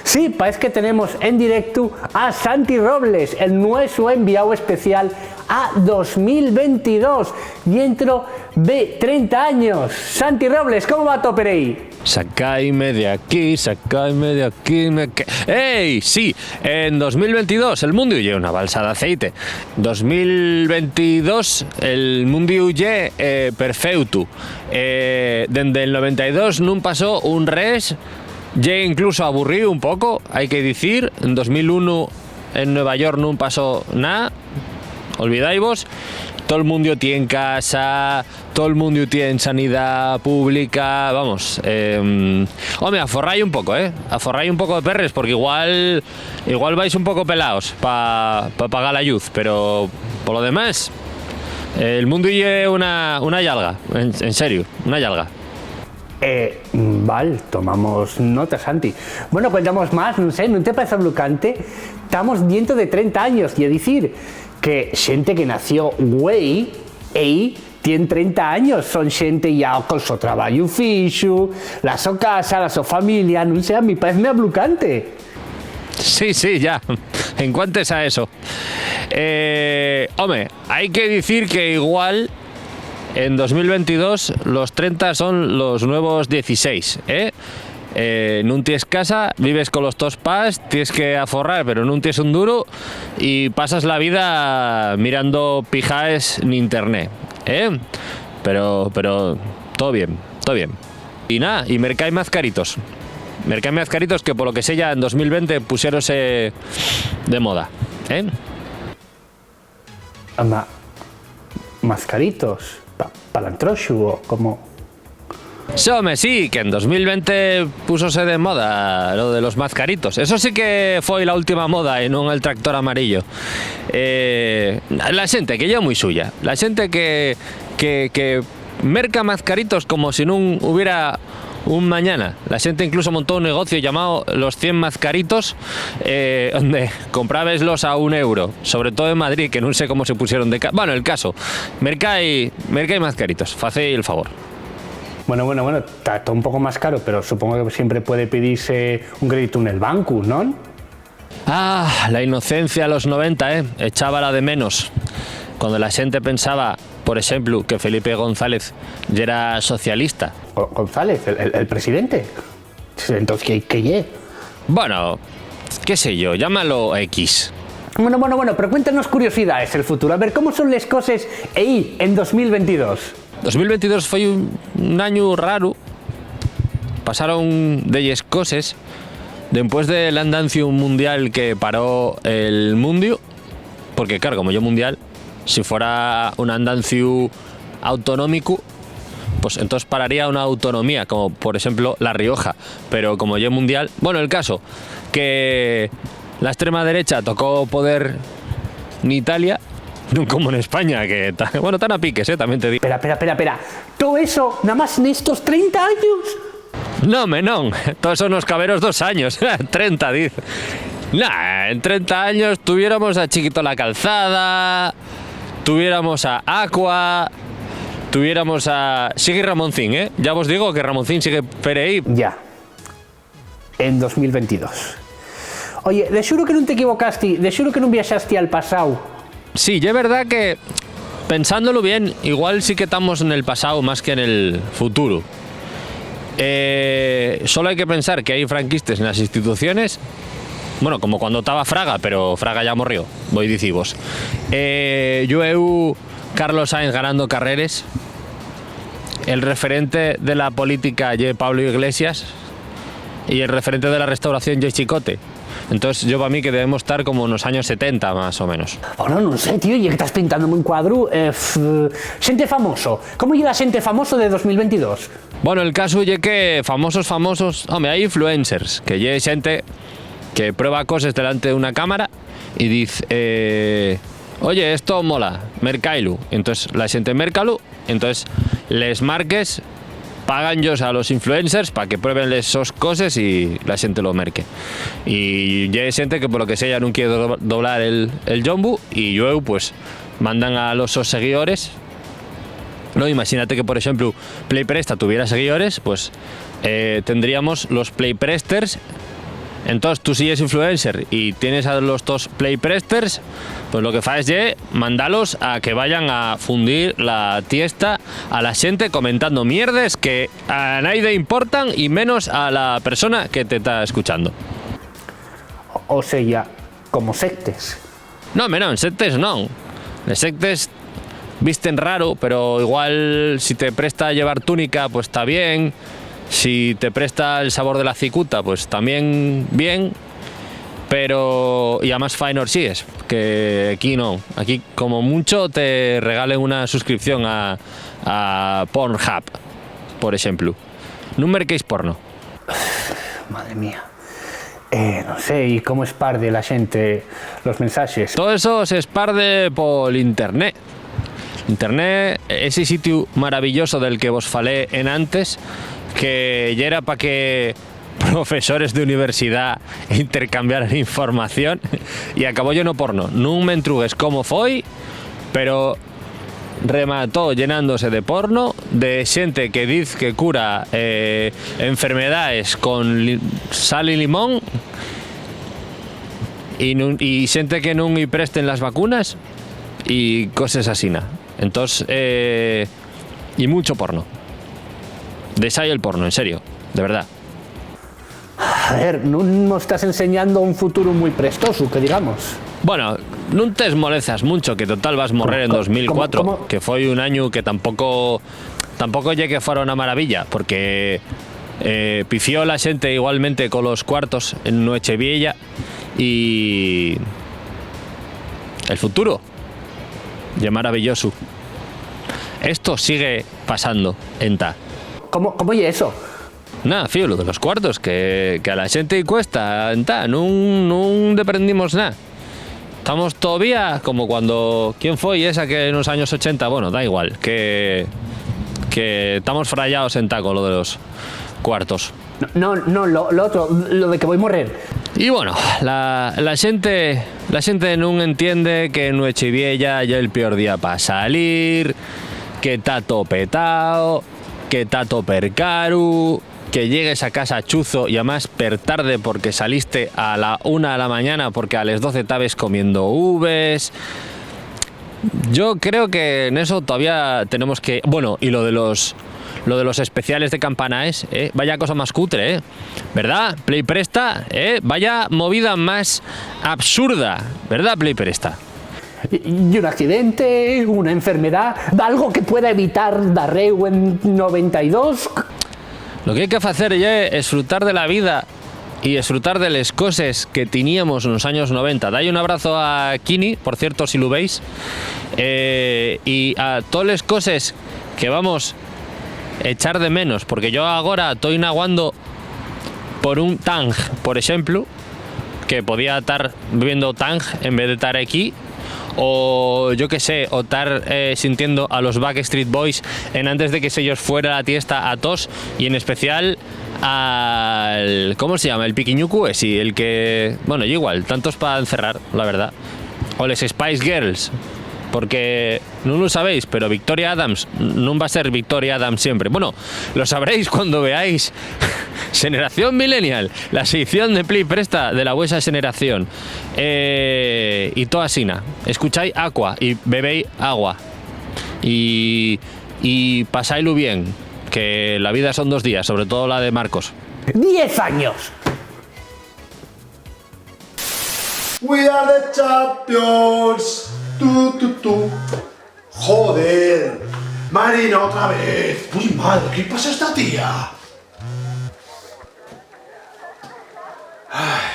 sí, parece que tenemos en directo a Santi Robles, el nuestro enviado especial a 2022, dentro de 30 años. Santi Robles, ¿cómo va todo por ahí? Sacáime de aquí, ¡Ey! Sí, en 2022 el mundo huye una balsa de aceite. 2022 el mundo huye perfecto. Desde el 92 no pasó un res. Ya incluso aburrido un poco, hay que decir. En 2001 en Nueva York no pasó nada, olvidáis. Todo el mundo tiene casa, todo el mundo tiene sanidad pública, vamos. Hombre, aforráis un poco, aforráis un poco de perres, porque igual vais un poco pelados para pagar la luz, pero por lo demás, el mundo es una yalga, en serio, una yalga. Vale, tomamos nota, Santi. Bueno, cuentamos más, no sé, ¿no te parece alucante? Estamos dentro de 30 años, y es decir, que gente que nació güey, tiene 30 años, son gente ya con su trabajo fixo, la su casa, la su familia, no sé, a mí parece alucante. Sí, ya, en cuanto es a eso. Hombre, hay que decir que igual en 2022 los 30 son los nuevos 16, no tienes casa, vives con los dos pas, tienes que aforrar, pero no tienes un duro y pasas la vida mirando pijaes en internet, pero todo bien. Y nada, y mercai más caritos que por lo que sé ya en 2020 pusieronse de moda, Mascaritos, palantróxugo, como... Sí, que en 2020 pusose de moda lo de los mascaritos. Eso sí que fue la última moda y no el tractor amarillo. La gente que ya muy suya, la gente que merca mascaritos como si no hubiera un mañana. La gente incluso montó un negocio llamado Los 100 Mascaritos, donde comprabeslos a €1, sobre todo en Madrid, que no sé cómo se pusieron de... Bueno, el caso, mercai mascaritos, facéis el favor. Bueno, está todo un poco más caro, pero supongo que siempre puede pedirse un crédito en el banco, ¿no? Ah, la inocencia a los 90, echábala de menos. Cuando la gente pensaba, por ejemplo, que Felipe González ya era socialista. ¿González? ¿El presidente? Entonces, ¿qué es? Bueno, qué sé yo, llámalo X. Bueno, pero cuéntanos curiosidades del futuro. A ver, ¿cómo son las cosas ahí en 2022? 2022 fue un año raro. Pasaron delles cosas. Después del andancio mundial que paró el mundo, porque claro, como yo mundial, si fuera un andancio autonómico, pues entonces pararía una autonomía, como por ejemplo La Rioja, pero como yo mundial, bueno, el caso, que la extrema derecha tocó poder en Italia, no como en España, que bueno, tan a piques, también te digo. Espera, ¿todo eso nada más en estos 30 años? No, menón, todos son unos caberos 2 años, 30, dice. Nah, en 30 años tuviéramos a Chiquito la Calzada, tuviéramos a Aqua, tuviéramos a... Sigue Ramoncín, ya os digo que Ramoncín sigue por ahí. Ya, en 2022. Oye, de seguro que no te equivocaste, de seguro que no viajaste al pasado. Sí, es verdad que, pensándolo bien, igual sí que estamos en el pasado más que en el futuro. Solo hay que pensar que hay franquistas en las instituciones, bueno, como cuando estaba Fraga, pero Fraga ya murió, voy decimos. Yo Carlos Sainz ganando carreras, el referente de la política ye Pablo Iglesias y el referente de la restauración ye Chicote. Entonces yo para mí que debemos estar como en los años 70 más o menos. Bueno, non sei, tío, e que estás pintando un cuadro xente famoso. Como llega xente famoso de 2022? Bueno, el caso ye que famosos, home, hay influencers, que lle xente que prueba cosas delante de una cámara y dice, oye, esto mola, mercailu. Entonces la xente mercalu, entonces les marques pagan ellos a los influencers para que prueben esas cosas y la gente lo merque. Y ya hay gente que por lo que sea no quiere doblar el jombu y luego pues mandan a los seguidores. No, imagínate que por ejemplo Playpresta tuviera seguidores, pues tendríamos los Playpresters. Entonces tú si eres influencer y tienes a los dos Playpresters, pues lo que haces es mandarlos a que vayan a fundir la tiesta a la gente comentando mierdes que a nadie importan y menos a la persona que te está escuchando. O sea, como sectes. No, en sectes no. En sectes visten raro, pero igual si te presta a llevar túnica, pues está bien. Si te presta el sabor de la cicuta, pues también bien, pero y además Fainor sí es, que aquí no, aquí como mucho te regalen una suscripción a Pornhub, por ejemplo. No merquéis porno. Madre mía. No sé, ¿y cómo esparde la gente los mensajes? Todo eso se esparde por internet. Internet, ese sitio maravilloso del que vos falé en antes, que ya era para que profesores de universidad intercambiaran información y acabó lleno porno. No me entrugues cómo fue, pero remató llenándose de porno, de gente que dice que cura enfermedades con sal y limón y gente que no y presten las vacunas y cosas así. Entonces, y mucho porno. Desay el porno, en serio, de verdad. A ver, no nos estás enseñando un futuro muy prestoso, que digamos. Bueno, no te molestas mucho, que total vas a morrer en 2004, ¿Cómo? que fue un año que tampoco llegué que fuera una maravilla, porque pifió la gente igualmente con los cuartos en Nochevieja y el futuro, ya maravilloso. Esto sigue pasando en ta. ¿Cómo y eso? Nada, fío, lo de los cuartos, que a la gente cuesta, no deprendimos nada. Estamos todavía como cuando... ¿Quién fue esa que en los años 80? Bueno, da igual, que estamos frayados en taco lo de los cuartos. No, lo otro, lo de que voy a morir. Y bueno, la gente no entiende que en Nochevieja ya el peor día para salir, que está todo petao, que está todo percaru, que llegues a casa chuzo y además per tarde porque saliste a la 1 de la mañana porque a las 12 estabas comiendo uves. Yo creo que en eso todavía tenemos que... Bueno, y lo de los especiales de campanaes, vaya cosa más cutre, ¿verdad? Playpresta, vaya movida más absurda, ¿verdad, Playpresta? Y un accidente, una enfermedad, algo que pueda evitar darreu en 92. Lo que hay que hacer es disfrutar de la vida y disfrutar de las cosas que teníamos en los años 90. Dale un abrazo a Kini, por cierto, si lo veis, y a todas las cosas que vamos a echar de menos, porque yo ahora estoy naguando por un Tang, por ejemplo, que podía estar bebiendo Tang en vez de estar aquí, o yo que sé, o estar sintiendo a los Backstreet Boys en antes de que ellos fuera la tiesta a tos, y en especial al... ¿cómo se llama? El piquiñucu, sí, el que... Bueno, igual, tantos para encerrar, la verdad. O les Spice Girls, porque no lo sabéis, pero Victoria Adams no va a ser Victoria Adams siempre. Bueno, lo sabréis cuando veáis Generación Millennial, la sección de Playpresta de la vuestra generación, y toda asina. Escucháis Aqua y bebéis agua y pasáislo bien, que la vida son 2 días, sobre todo la de Marcos. 10 años. We are the champions. Joder. Marina, otra vez. Uy, madre, ¿qué pasa a esta tía? Ay.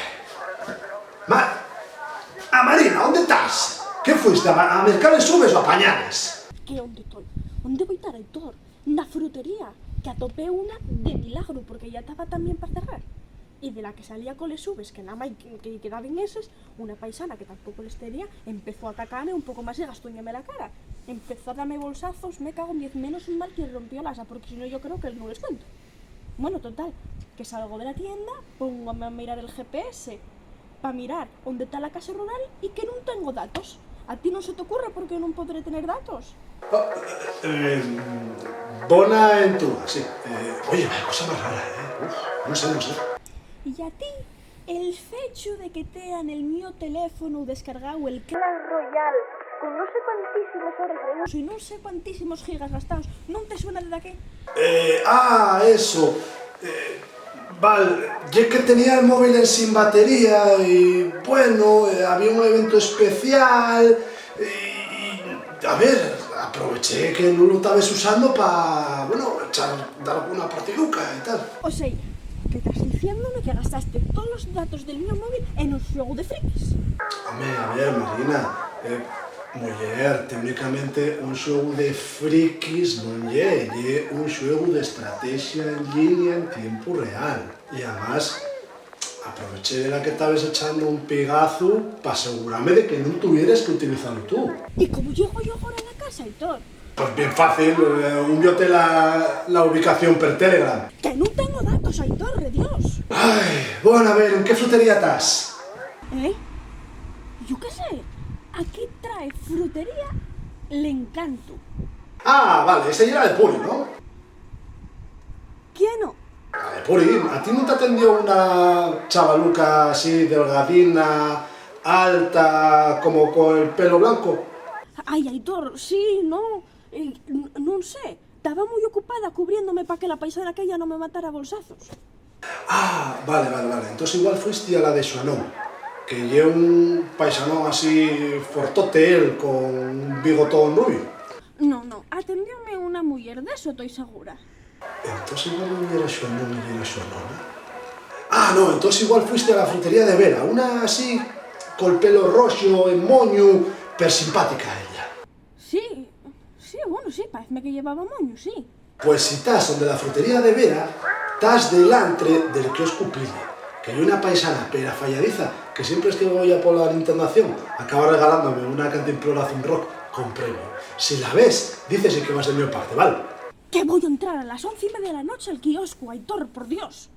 Marina, ¿dónde estás? ¿Qué fuiste? ¿A mercar subes o a pañales? ¿Qué onde estoy? ¿Dónde voy a estar, Aitor? Na frutería, que atopé una de milagro, porque ya estaba también para cerrar. Y de la que salía con les subes, que nada más que quedaban eses, una paisana que tampoco les tenía, empezó a atacarme un poco más y gastuñame la cara. Empezó a darme bolsazos, me cago en 10, menos mal que rompió la asa, porque si no yo creo que no les cuento. Bueno, total, que salgo de la tienda, pongo a mirar el GPS, para mirar dónde está la casa rural y que no tengo datos. ¿A ti no se te ocurre por qué no podré tener datos? Bona entrada, sí. Oye, vaya cosa más rara, no sé. Y a ti, el fecho de que tean el mío teléfono descargado el Clash Royale con no sé cuantísimas horas de uso y no sé cuantísimos gigas gastados, ¿no te suena de qué? Eso. Vale, ya que tenía el móvil sin batería y bueno, había un evento especial y a ver, aproveché que no lo estabas usando para, bueno, dar alguna partiduca y tal. O sea, que estás diciéndome que gastaste todos los datos del mío móvil en un juego de frikis. Hombre, a ver, Marina, muller, técnicamente un xogo de frikis non é un xogo de estrategia en línea en tiempo real. E además, aproveché de la que estabas echando un pegazo para asegurarme de que non tuvieras que utilizarlo tú. ¿Y cómo llego yo ahora a la casa, Aitor? Pues bien fácil, envíote la ubicación per Telegram. Que no tengo datos, Aitor, de Dios. Ay, bueno, a ver, ¿en qué frutería estás? Yo qué sé. Aquí trae frutería L'Encanto. Ah, vale, esa era de Puri, ¿no? ¿Quién no? La de Puri, ¿a ti no te atendió una chavaluca así, delgadina, alta, como con el pelo blanco? Ay, Aitor, sí, no sé. Estaba muy ocupada cubriéndome para que la paisana aquella no me matara a bolsazos. Ah, vale. Entonces igual fuiste a la de Xuanón, que lleva un paisanón así fortote él, con un bigotón rubio. No, atendióme una mujer, de eso estoy segura. Entonces igual no era Xuanón y era Xuanón. Ah, no, entonces igual fuiste a la frutería de Vera, una así, con el pelo rojo, en moño, pero simpática ella. Sí, parece que llevaba moño, sí. Pues si estás donde la frutería de Vera, estás delante del kiosco Pili, que hay una paisana pera falladiza que siempre es que voy a por la internación acaba regalándome una cantimplora-Zoom rock con premio. Si la ves, dices que vas de mi parte, ¿vale? Que voy a entrar a las 11:30 de la noche al kiosco, Aitor, por Dios.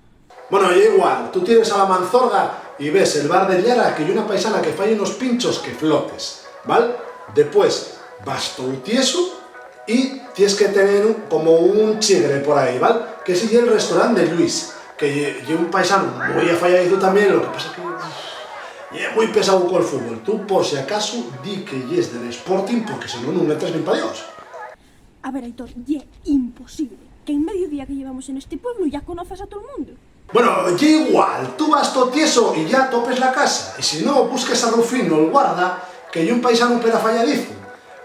Bueno, y igual, tú tienes a la manzorga y ves el bar de Yara que hay una paisana que falla unos pinchos que flotes, ¿vale? Después vas todo tieso y tienes que tener como un chigre por ahí, ¿vale? Que es el restaurante de Luis, que lleva un paisano muy afalladizo también, lo que pasa que es muy pesado con el fútbol. Tú, por si acaso, di que es del Sporting, porque si no, no entras ni para Dios. A ver, Aitor, es imposible que en mediodía que llevamos en este pueblo ya conoces a todo el mundo. Bueno, ya igual, tú vas todo tieso y ya topes la casa. Y si no, busques a Rufino, el guarda, que hay un paisano pera falladizo.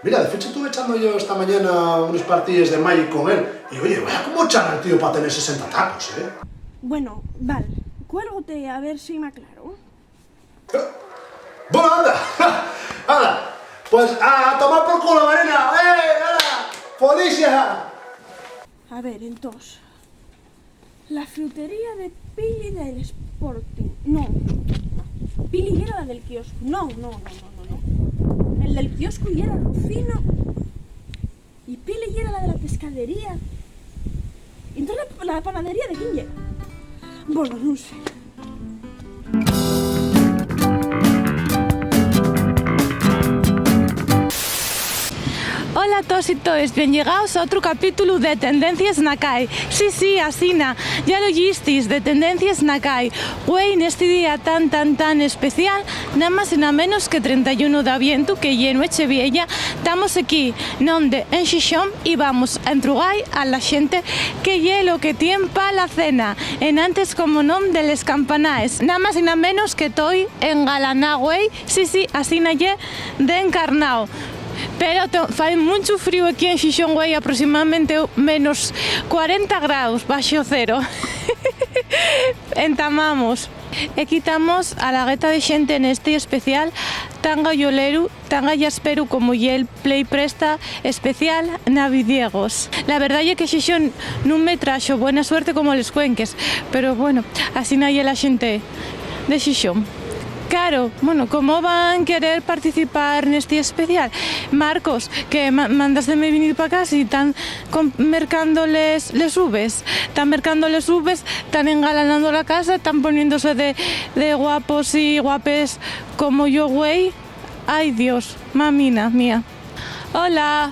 Mira, de hecho estuve echando yo esta mañana unos partidos de Magic con él. Y oye, vaya como echar al tío para tener 60 tacos, ¿eh? Bueno, vale, cuélgote a ver si me aclaro. Bueno, anda, anda, pues a tomar por culo, Marina, ¡hala! ¡Felicia! A ver, entonces, la frutería de Pili del Sporting, no, Pili era la del kiosco, no, el del kiosco y era Rufino, y Pili era la de la pescadería, entonces la panadería de quién era. Bueno, no sé. Hola a todos y todas, bien llegados a otro capítulo de Tendencias Nakai. Sí, asina, ya lo oísteis, de Tendencias Nakai. Hoy, en este día tan especial, nada más y nada menos que 31 de aviento, que ya en Nochevieja, estamos aquí, donde en Xixón, y vamos a entregar a la gente que ya lo que tiene para la cena, en antes como nom de les campanaes. Nada más y nada menos que estoy en Galaná, güey, sí, asina ya de encarnado. pero fai mucho frío aquí en Xixón, güey, aproximadamente menos 40 grados, baixo cero. Entamamos. E quitamos a la gueta de xente neste especial tan galloleru, tan gallasperu como lle el Play Presta especial navidiegos. La verdad é que Xixón non me traxo buena suerte como les cuenques, pero bueno, así naie la xente de Xixón. Claro, bueno, como van querer participar neste especial? Marcos, que mandaseme venir para casa y están mercándoles les uvas, están mercándoles uvas, están engalanando la casa, están poniéndose de guapos y guapes como yo, güey. Ay, Dios, mamina mía. Hola,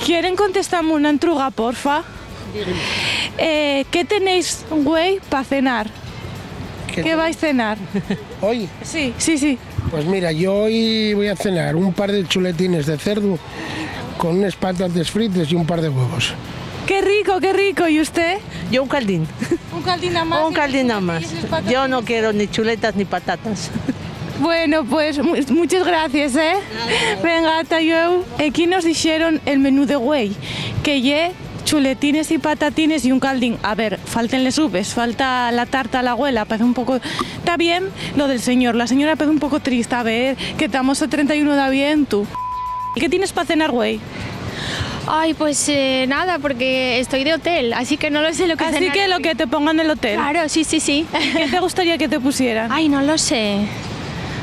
¿quieren contestarme una entruga, porfa? ¿Qué tenéis, güey, para cenar? ¿Qué vais a cenar? ¿Hoy? Sí, sí, sí. Pues mira, yo hoy voy a cenar un par de chuletines de cerdo con unas patatas fritas y un par de huevos. ¡Qué rico, qué rico! ¿Y usted? Yo un caldín. ¿Un caldín nada más? Un caldín nada más. Yo no quiero ni chuletas ni patatas. Bueno, pues muchas gracias, ¿eh? Venga, hasta yo. Aquí nos dijeron el menú de güey, que lle chuletines y patatines y un caldín. A ver, faltenles uvas, falta la tarta a la abuela, parece un poco... Está bien lo del señor, la señora parece un poco triste, a ver, que estamos a 31 de aviento. ¿Y qué tienes para cenar, güey? Ay, pues nada, porque estoy de hotel, así que no lo sé lo que Así cenar que hoy. lo que te pongan en el hotel. Claro, sí, sí, sí. ¿Qué te gustaría que te pusieran? Ay, no lo sé.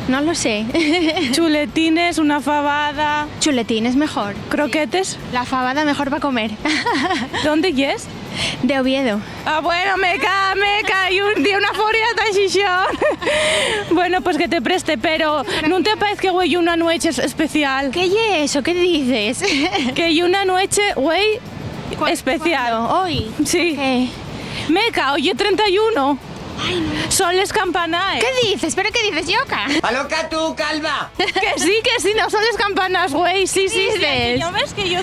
No lo sé. Chuletines, una fabada. Chuletines mejor. ¿Croquetes? La fabada mejor para comer. ¿Dónde yes? De Oviedo. Ah, bueno, me cae un día una furia tan xixón. Bueno, pues que te preste, pero ¿no te parece que güey una noche especial? ¿Qué es eso? ¿Qué dices? Que hay una noche, güey, especial. ¿Cuándo? ¿Hoy? Sí. ¿Qué? Meca, oye, 31. Ay, no. Son les campanaes. ¿Qué dices? ¿Pero qué dices, Yoka? ¡Aloca tú, calva! Que sí, no son les campanas, güey. Sí, sí, dices? ¿No ves que yo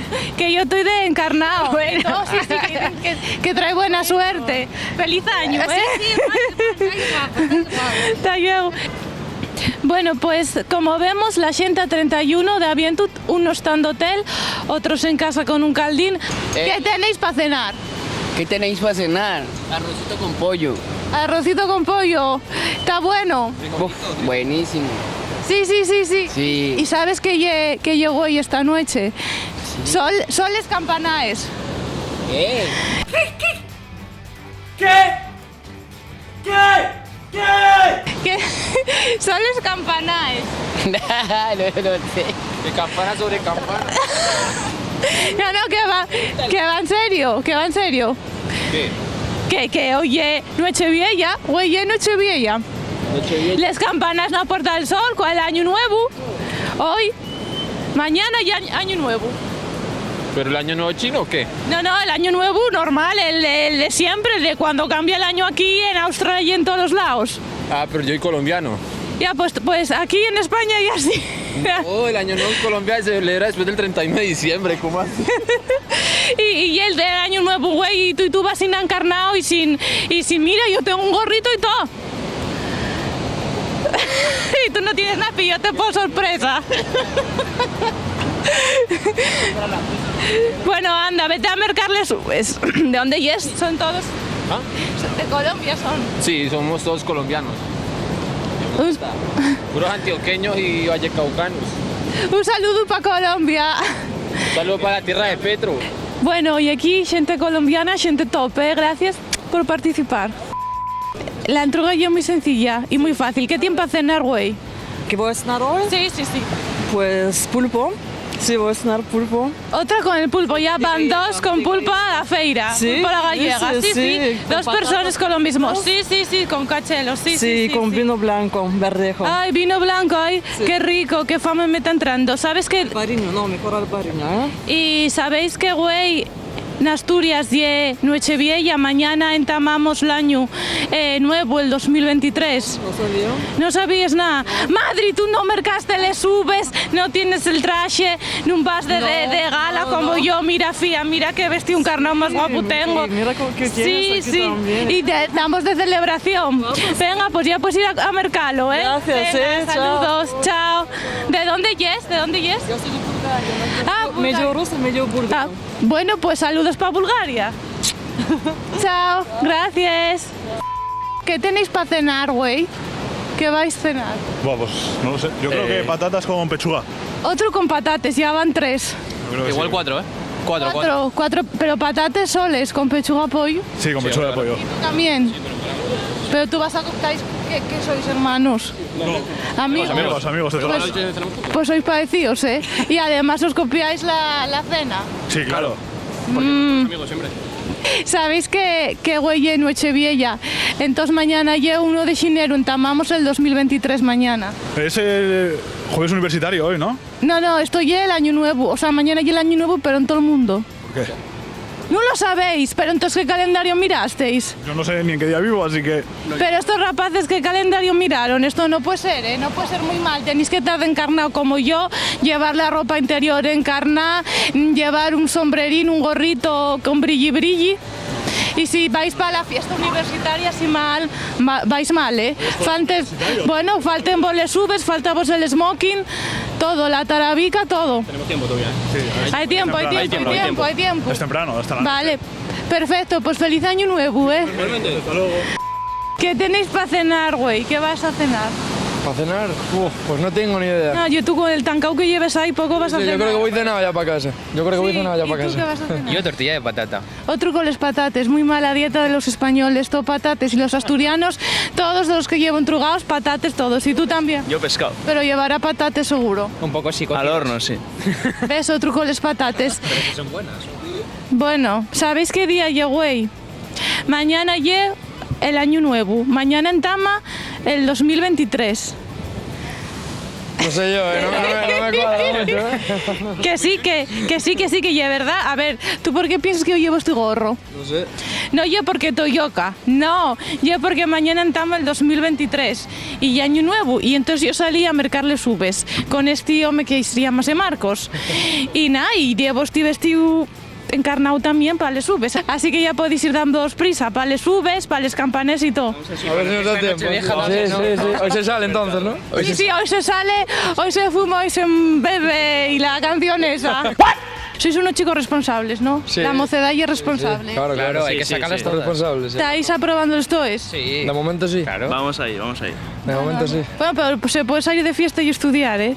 estoy de encarnado? Bueno. No, sí, que trae buena suerte. Feliz año, ¿eh? Sí, Hasta luego. Bueno, pues como vemos, la gente a 31 de aviento, unos están de hotel, otros en casa con un caldín. ¿Qué tenéis para cenar? ¿Qué tenéis para cenar? Arrocito con pollo. Arrocito con pollo. ¿Está bueno? Uf, buenísimo. Sí, sí, sí, sí. Sí. ¿Y sabes que llegó hoy esta noche? Sí. Son les campanaes. ¿Qué? ¿Qué? Son les campanaes. no sé. De campana sobre campana. No, que va en serio, que va en serio. ¿Qué? Que oye, Nochevieja, oye, Nochevieja. Las campanas en la Puerta del Sol, con el Año Nuevo. Hoy, mañana ya Año Nuevo. ¿Pero el año nuevo chino o qué? No, el Año Nuevo normal, el de siempre, el de cuando cambia el año aquí, en Australia y en todos los lados. Ah, pero yo soy colombiano. Ya, pues aquí en España ya sí. Oh, el año nuevo colombiano se celebra después del 31 de diciembre, ¿cómo así? y el del Año Nuevo, güey, y tú vas sin encarnado y sin mira, yo tengo un gorrito y todo. Y tú no tienes nada, pillote por sorpresa. Bueno, anda, vete a mercarles uvas. ¿De dónde es? Son todos. ¿Ah? De Colombia son. Sí, somos todos colombianos. Puros antioqueños y vallecaucanos. Un saludo para Colombia. Un saludo para la tierra de Petro. Bueno, y aquí gente colombiana, gente tope. Gracias por participar. La entrega es muy sencilla y muy fácil. ¿Qué tiempo a cenar, güey? ¿Qué voy a cenar hoy? Sí. Pues pulpo. Sí, voy a cenar pulpo. Otra con el pulpo, ya van dos con pulpo a la feira. Sí, Pulpo a la gallega, ese, sí. Dos personas con lo mismo. Sí, con cachelos, sí, con vino blanco, verdejo. Ay, vino blanco, ay, qué rico, qué fama me está entrando. ¿Sabes qué? Albariño, no, mejor albariño, ¿eh? Y sabéis que, güey, En Asturias y Nochevieja, mañana entamamos el año nuevo, el 2023. No sabía. No sabías nada. Madre, tú no mercaste les uvas, no tienes el traje, no vas de gala como yo. Mira, Fía, mira qué vestido un carnal más guapo tengo. Mira qué tienes aquí también. Y damos de celebración. Venga, pues ya puedes ir a mercarlo, ¿eh? Gracias, Venga, saludos, chao. ¿De dónde es? ¿De dónde es? Yo soy de Bulgaria. Ah, medio ruso, medio búlgaro. Bueno, pues saludos para Bulgaria. Chao, gracias. ¿Qué tenéis para cenar, güey? ¿Qué vais a cenar? Bueno, pues no lo sé. Yo creo que patatas con pechuga. Otro con patates, ya van 3. Igual 4, ¿eh? 4, pero patates soles con pechuga pollo. Sí, con pechuga de pollo. También. Pero tú vas a contar que sois hermanos. No. Amigos. Amigos de todas. Pues sois parecidos, ¿eh? Y además os copiáis la cena. Sí, claro. Amigos siempre. ¿Sabéis que güey en Nochevieja? Entonces mañana ya 1 de enero, entamamos el 2023 mañana. Es el jueves universitario hoy, ¿no? No, esto ya el año nuevo. O sea, mañana ya el año nuevo, pero en todo el mundo. ¿Por qué? No lo sabéis, pero entonces ¿qué calendario mirasteis? Yo no sé ni en qué día vivo, así que... Pero estos rapaces, ¿qué calendario miraron? Esto no puede ser, ¿eh? No puede ser muy mal. Tenéis que estar encarnado como yo, llevar la ropa interior encarnada, llevar un sombrerín, un gorrito con brilli. Y si vais para la fiesta universitaria, así mal, vais mal, ¿eh? Falten vos les subes, falta vos el smoking, todo, la tarabica, todo. Tenemos tiempo todavía, ¿eh? Sí, Hay tiempo. Es temprano, hasta la Vale, perfecto, pues feliz año nuevo, ¿eh? Igualmente. Hasta luego. ¿Qué tenéis para cenar, güey? ¿Qué vas a cenar? ¿Para cenar? Pues no tengo ni idea. No, yo tú con el tancao que lleves ahí poco vas a cenar. Yo creo que voy cenado ya para casa. Yo creo que voy cenado ya para ¿Y tú qué casa. vas a cenar? Yo tortilla de patata. Otro con los patates, muy mala dieta de los españoles, todo patates. Y los asturianos, todos los que llevan trugados, patates todos. Y tú también. Yo pescado. Pero llevará patates seguro. Un poco sí. Al horno, sí. ¿Ves? Otro con los patates. Pero que son buenas. Bueno, ¿sabéis qué día llegó, güey? Mañana llega el año nuevo. Mañana entama el 2023. No sé yo, no me cuadra mucho, Que sí, que ya, ¿verdad? A ver, ¿tú por qué piensas que yo llevo este gorro? No sé. No, yo porque Toyoka, no, yo porque mañana entama el 2023 y ya año nuevo, y entonces yo salí a mercarles uvas con este hombre que se llama Marcos, y nada, y llevo este vestido encarnado también para les uvas, así que ya podéis ir dando prisa para les uvas, para les campanes y todo. A ver si nos da tiempo. Sí. Hoy se sale entonces, ¿no? Sí, hoy se sale, hoy se fuma, hoy se bebe y la canción esa. Sois unos chicos responsables, ¿no? Sí. La mocedad y es responsable. Sí. Claro, hay que sacarlas todas. responsables. Sí. ¿Estáis aprobando los toes? Sí. De momento sí. Claro. Vamos ahí. De momento sí. Bueno, pero se puede salir de fiesta y estudiar, ¿eh?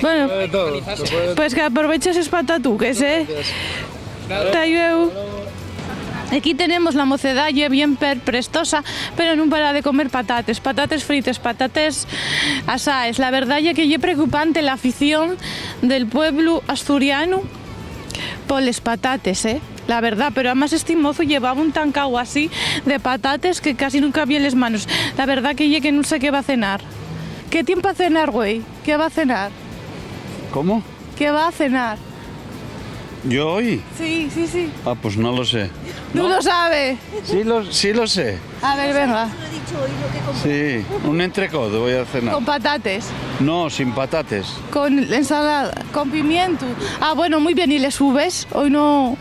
Bueno, Se puede todo. pues que aproveches es patatuques, ¿eh? Hasta luego. Aquí tenemos la mocedad ya bien prestosa, pero no para de comer patates fritas, patates asaes. La verdad ya que es preocupante la afición del pueblo asturiano por les patates, ¿eh? La verdad, pero además este mozo llevaba un tancao así de patates que casi nunca había en las manos. La verdad que ya que no sé qué va a cenar. ¿Qué tiempo a cenar, güey? ¿Qué va a cenar? ¿Cómo? ¿Qué va a cenar? ¿Yo hoy? Sí. Ah, pues no lo sé. ¿No lo sabe? Sí lo sé. A ver, venga. Sí, un entrecot voy a cenar. Con patates, No, sin patates. con ensalada, con pimiento. Ah, bueno, muy bien. ¿Y les uvas? Hoy no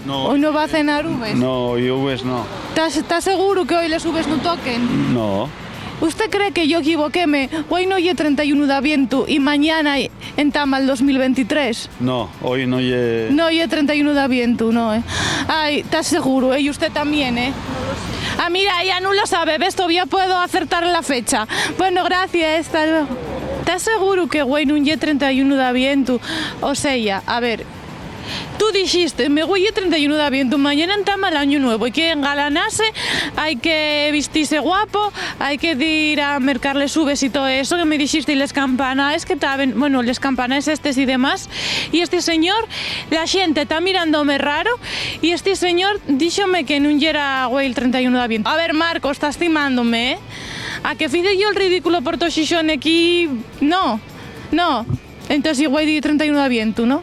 va a cenar uvas. No, hoy uvas no. ¿Estás seguro que hoy les uvas no toquen? No. ¿Usted cree que yo equivoquéme? Hoy no es 31 de aviento y mañana entama el 2023. No, hoy no lle... No es 31 de aviento, no, ¿eh? Ay, ¿estás seguro? Y usted también, ¿eh? Ah, mira, ya no lo sabe, ¿ves? Todavía puedo acertar la fecha. Bueno, gracias, hasta luego. ¿Estás seguro que hoy no es 31 de aviento? O sea, a ver... Tú dijiste, me voy el 31 de aviento, mañana entama el año nuevo, hay que engalanarse, hay que vestirse guapo, hay que ir a mercarles uvas y todo eso que me dijiste, y las campanas que estaban, bueno, las campanas estas y demás, y este señor, la gente está mirándome raro, y este señor díxome que no era güey el 31 de aviento. A ver, Marco, estás estimándome, ¿eh? A que fice yo el ridículo por todo xixón aquí, no, entonces güey el 31 de aviento, ¿no?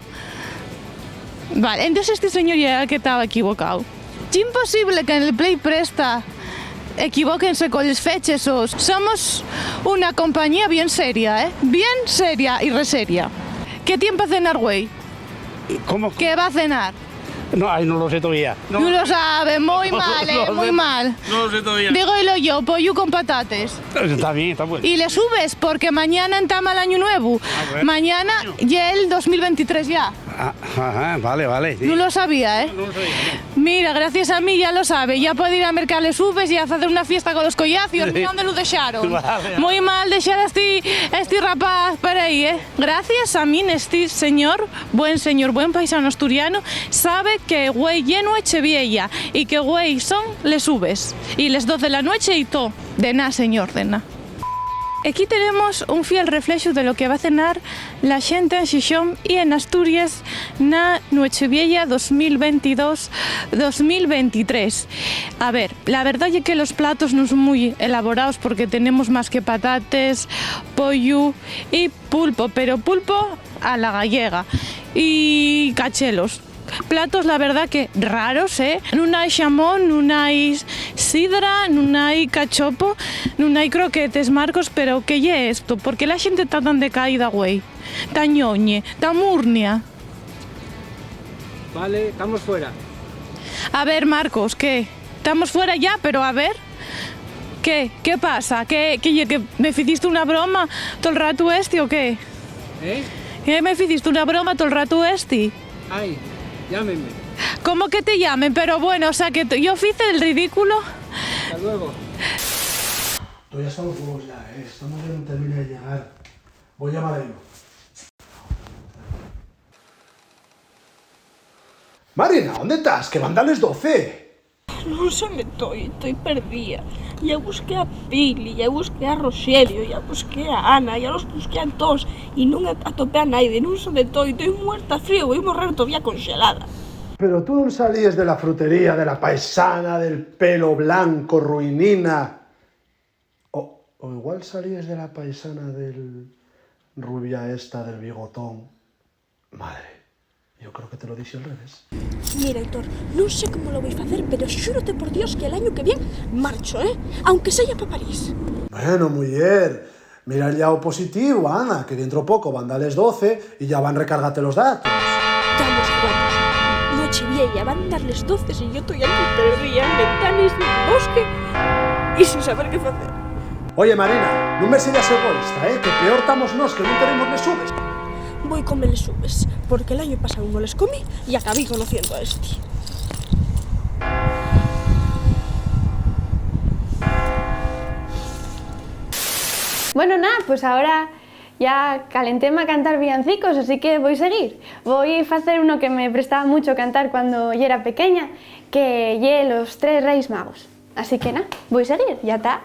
Vale, entonces este señor ya era el que estaba equivocado. Es imposible que en el Play Presta equivóquense con los fechos. Somos una compañía bien seria, ¿eh? Bien seria y reseria. ¿Qué tiempo a cenar, güey? ¿Cómo? ¿Qué va a cenar? No, ay, no lo sé todavía. No lo sabe, muy mal, muy mal. No lo sé todavía. Dígalo yo, pollo con patates. Está bien, está bueno. Y le subes, porque mañana entama el año nuevo. Mañana ya el 2023 ya. Ajá, vale. Sí. No lo sabía, ¿eh? No lo sabía. Mira, gracias a mí ya lo sabe. Ya puede ir a mercar les subes y a hacer una fiesta con los collacios. Sí. Mira dónde lo dejaron. Vale. Muy mal dejar a este rapaz por ahí, ¿eh? Gracias a mí, este señor, buen paisano asturiano, sabe que güey lleno Echeviella y que güey son les subes. Y les 12 de la noche y todo. De nada, señor, de nada. Aquí tenemos un fiel reflejo de lo que va a cenar la xente en Xixón y en Asturias na Nocheviella 2022-2023. A ver, la verdad es que los platos no son muy elaborados porque tenemos más que patates, pollo y pulpo, pero pulpo a la gallega y cachelos. Platos, la verdad que raros, ¿eh? No hay jamón, no hay sidra, no hay cachopo, no hay croquetes, Marcos, pero ¿qué es esto? ¿Por qué la gente está tan decaída, güey? Tan ñoñe, tan murnia. Vale, estamos fuera. A ver, Marcos, ¿qué? Estamos fuera ya, pero a ver... ¿Qué pasa? ¿Que me hiciste una broma todo el rato este o qué? ¿Eh? ¿Que me hiciste una broma todo el rato este? Ay, llámenme. ¿Cómo que te llamen? Pero bueno, o sea, que yo hice el ridículo. Hasta luego. Ya estamos todos ya, estamos en un término de llegar. Voy a llamar a él. Marina, ¿dónde estás? Que van a las 12. No sé dónde estoy perdida. Ya busqué a Pili, ya busqué a Rogelio, ya busqué a Ana, ya los busqué a todos y no atopé a nadie, no sé dónde estoy muerta a frío, voy a morrer todavía congelada. Pero tú no salías de la frutería, de la paisana, del pelo blanco, ruinina. O igual salías de la paisana del rubia esta, del bigotón. Madre, yo creo que te lo dije al revés. Mira, Héctor, no sé cómo lo voy a hacer, pero júrote por Dios que el año que viene marcho, ¿eh? Aunque sea para París. Bueno, mujer, mira el lado positivo, Ana, que dentro poco van a las 12 y ya van a recargarte los datos. Estamos guapos. Nochevieja, van a darles 12 y yo estoy aquí perdida en ventanas, en el bosque y sin saber qué hacer. Oye, Marina, no me seas egoísta, que peor estamos nos que no tenemos les subes. Voy con les subes, porque el año pasado no les comí y acabé conociendo a este. Bueno, nada, pues ahora ya calentéme a cantar villancicos, así que voy a seguir. Voy a hacer uno que me prestaba mucho cantar cuando yo era pequeña, que lle los 3 Reis Magos. Así que nada, voy a seguir, ya está.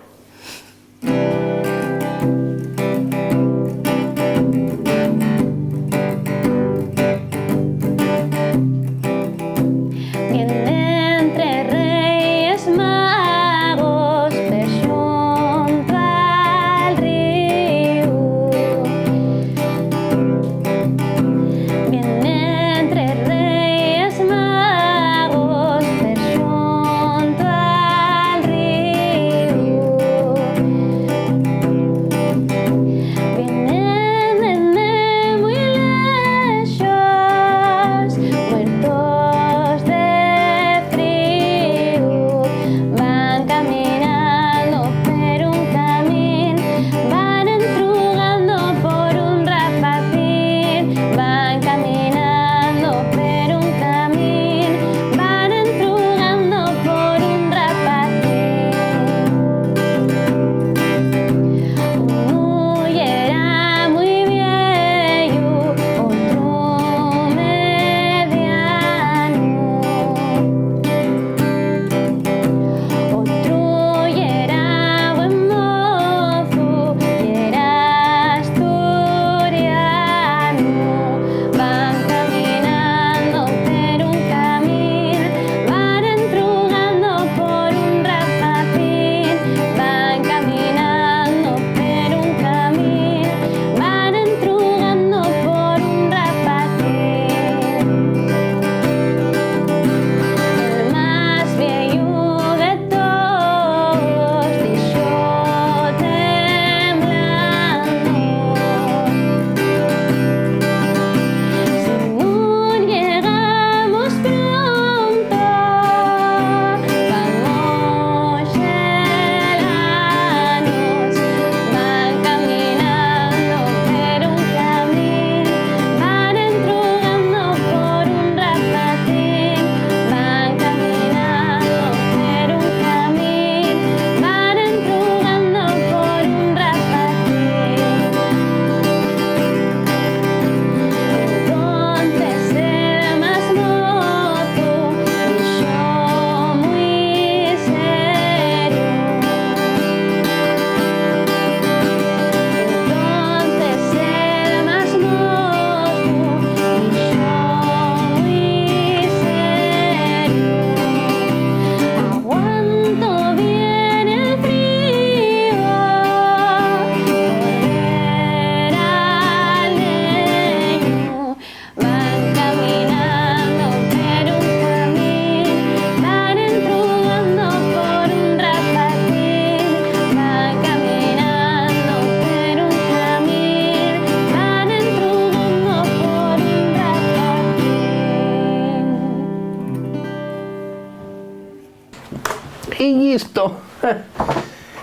¿Qué es esto?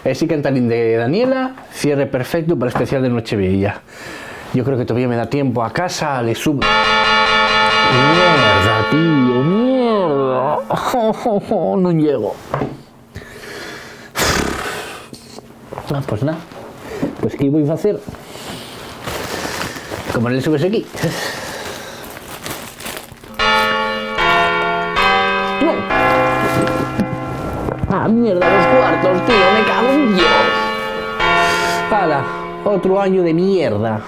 Ese cantarín de Daniela, cierre perfecto para el especial de Nochevieja. Yo creo que todavía me da tiempo a casa, le subo... Mierda, tío, mierda. No llego. Pues nada. Pues ¿qué voy a hacer? Como le subes aquí. No. Ah, mierda, los cuartos, tío, me cago en Dios. Hala, otro año de mierda.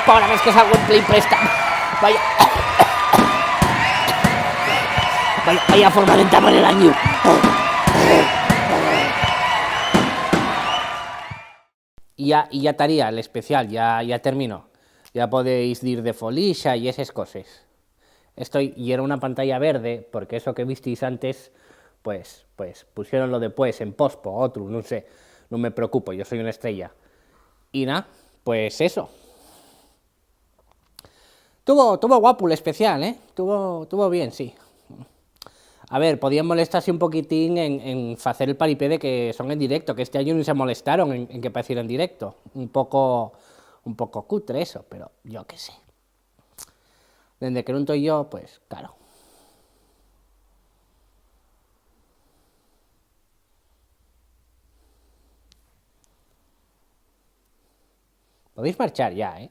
Ahora ves que salgo en Play Presta. Vaya forma de entamar el año. Y ya estaría el especial, ya terminó. Ya podéis ir de folixa y esas cosas. Y era una pantalla verde, porque eso que visteis antes, pues pusieron lo después en pospo, otro, no sé. No me preocupo, yo soy una estrella. Y nada, pues eso. Tuvo guapo el especial, ¿eh? Tuvo bien, sí. A ver, podían molestarse un poquitín en hacer el paripé de que son en directo, que este año no se molestaron en que pareciera en directo. Un poco cutre eso, pero yo qué sé. Desde que no estoy yo, pues claro. Podéis marchar ya, ¿eh?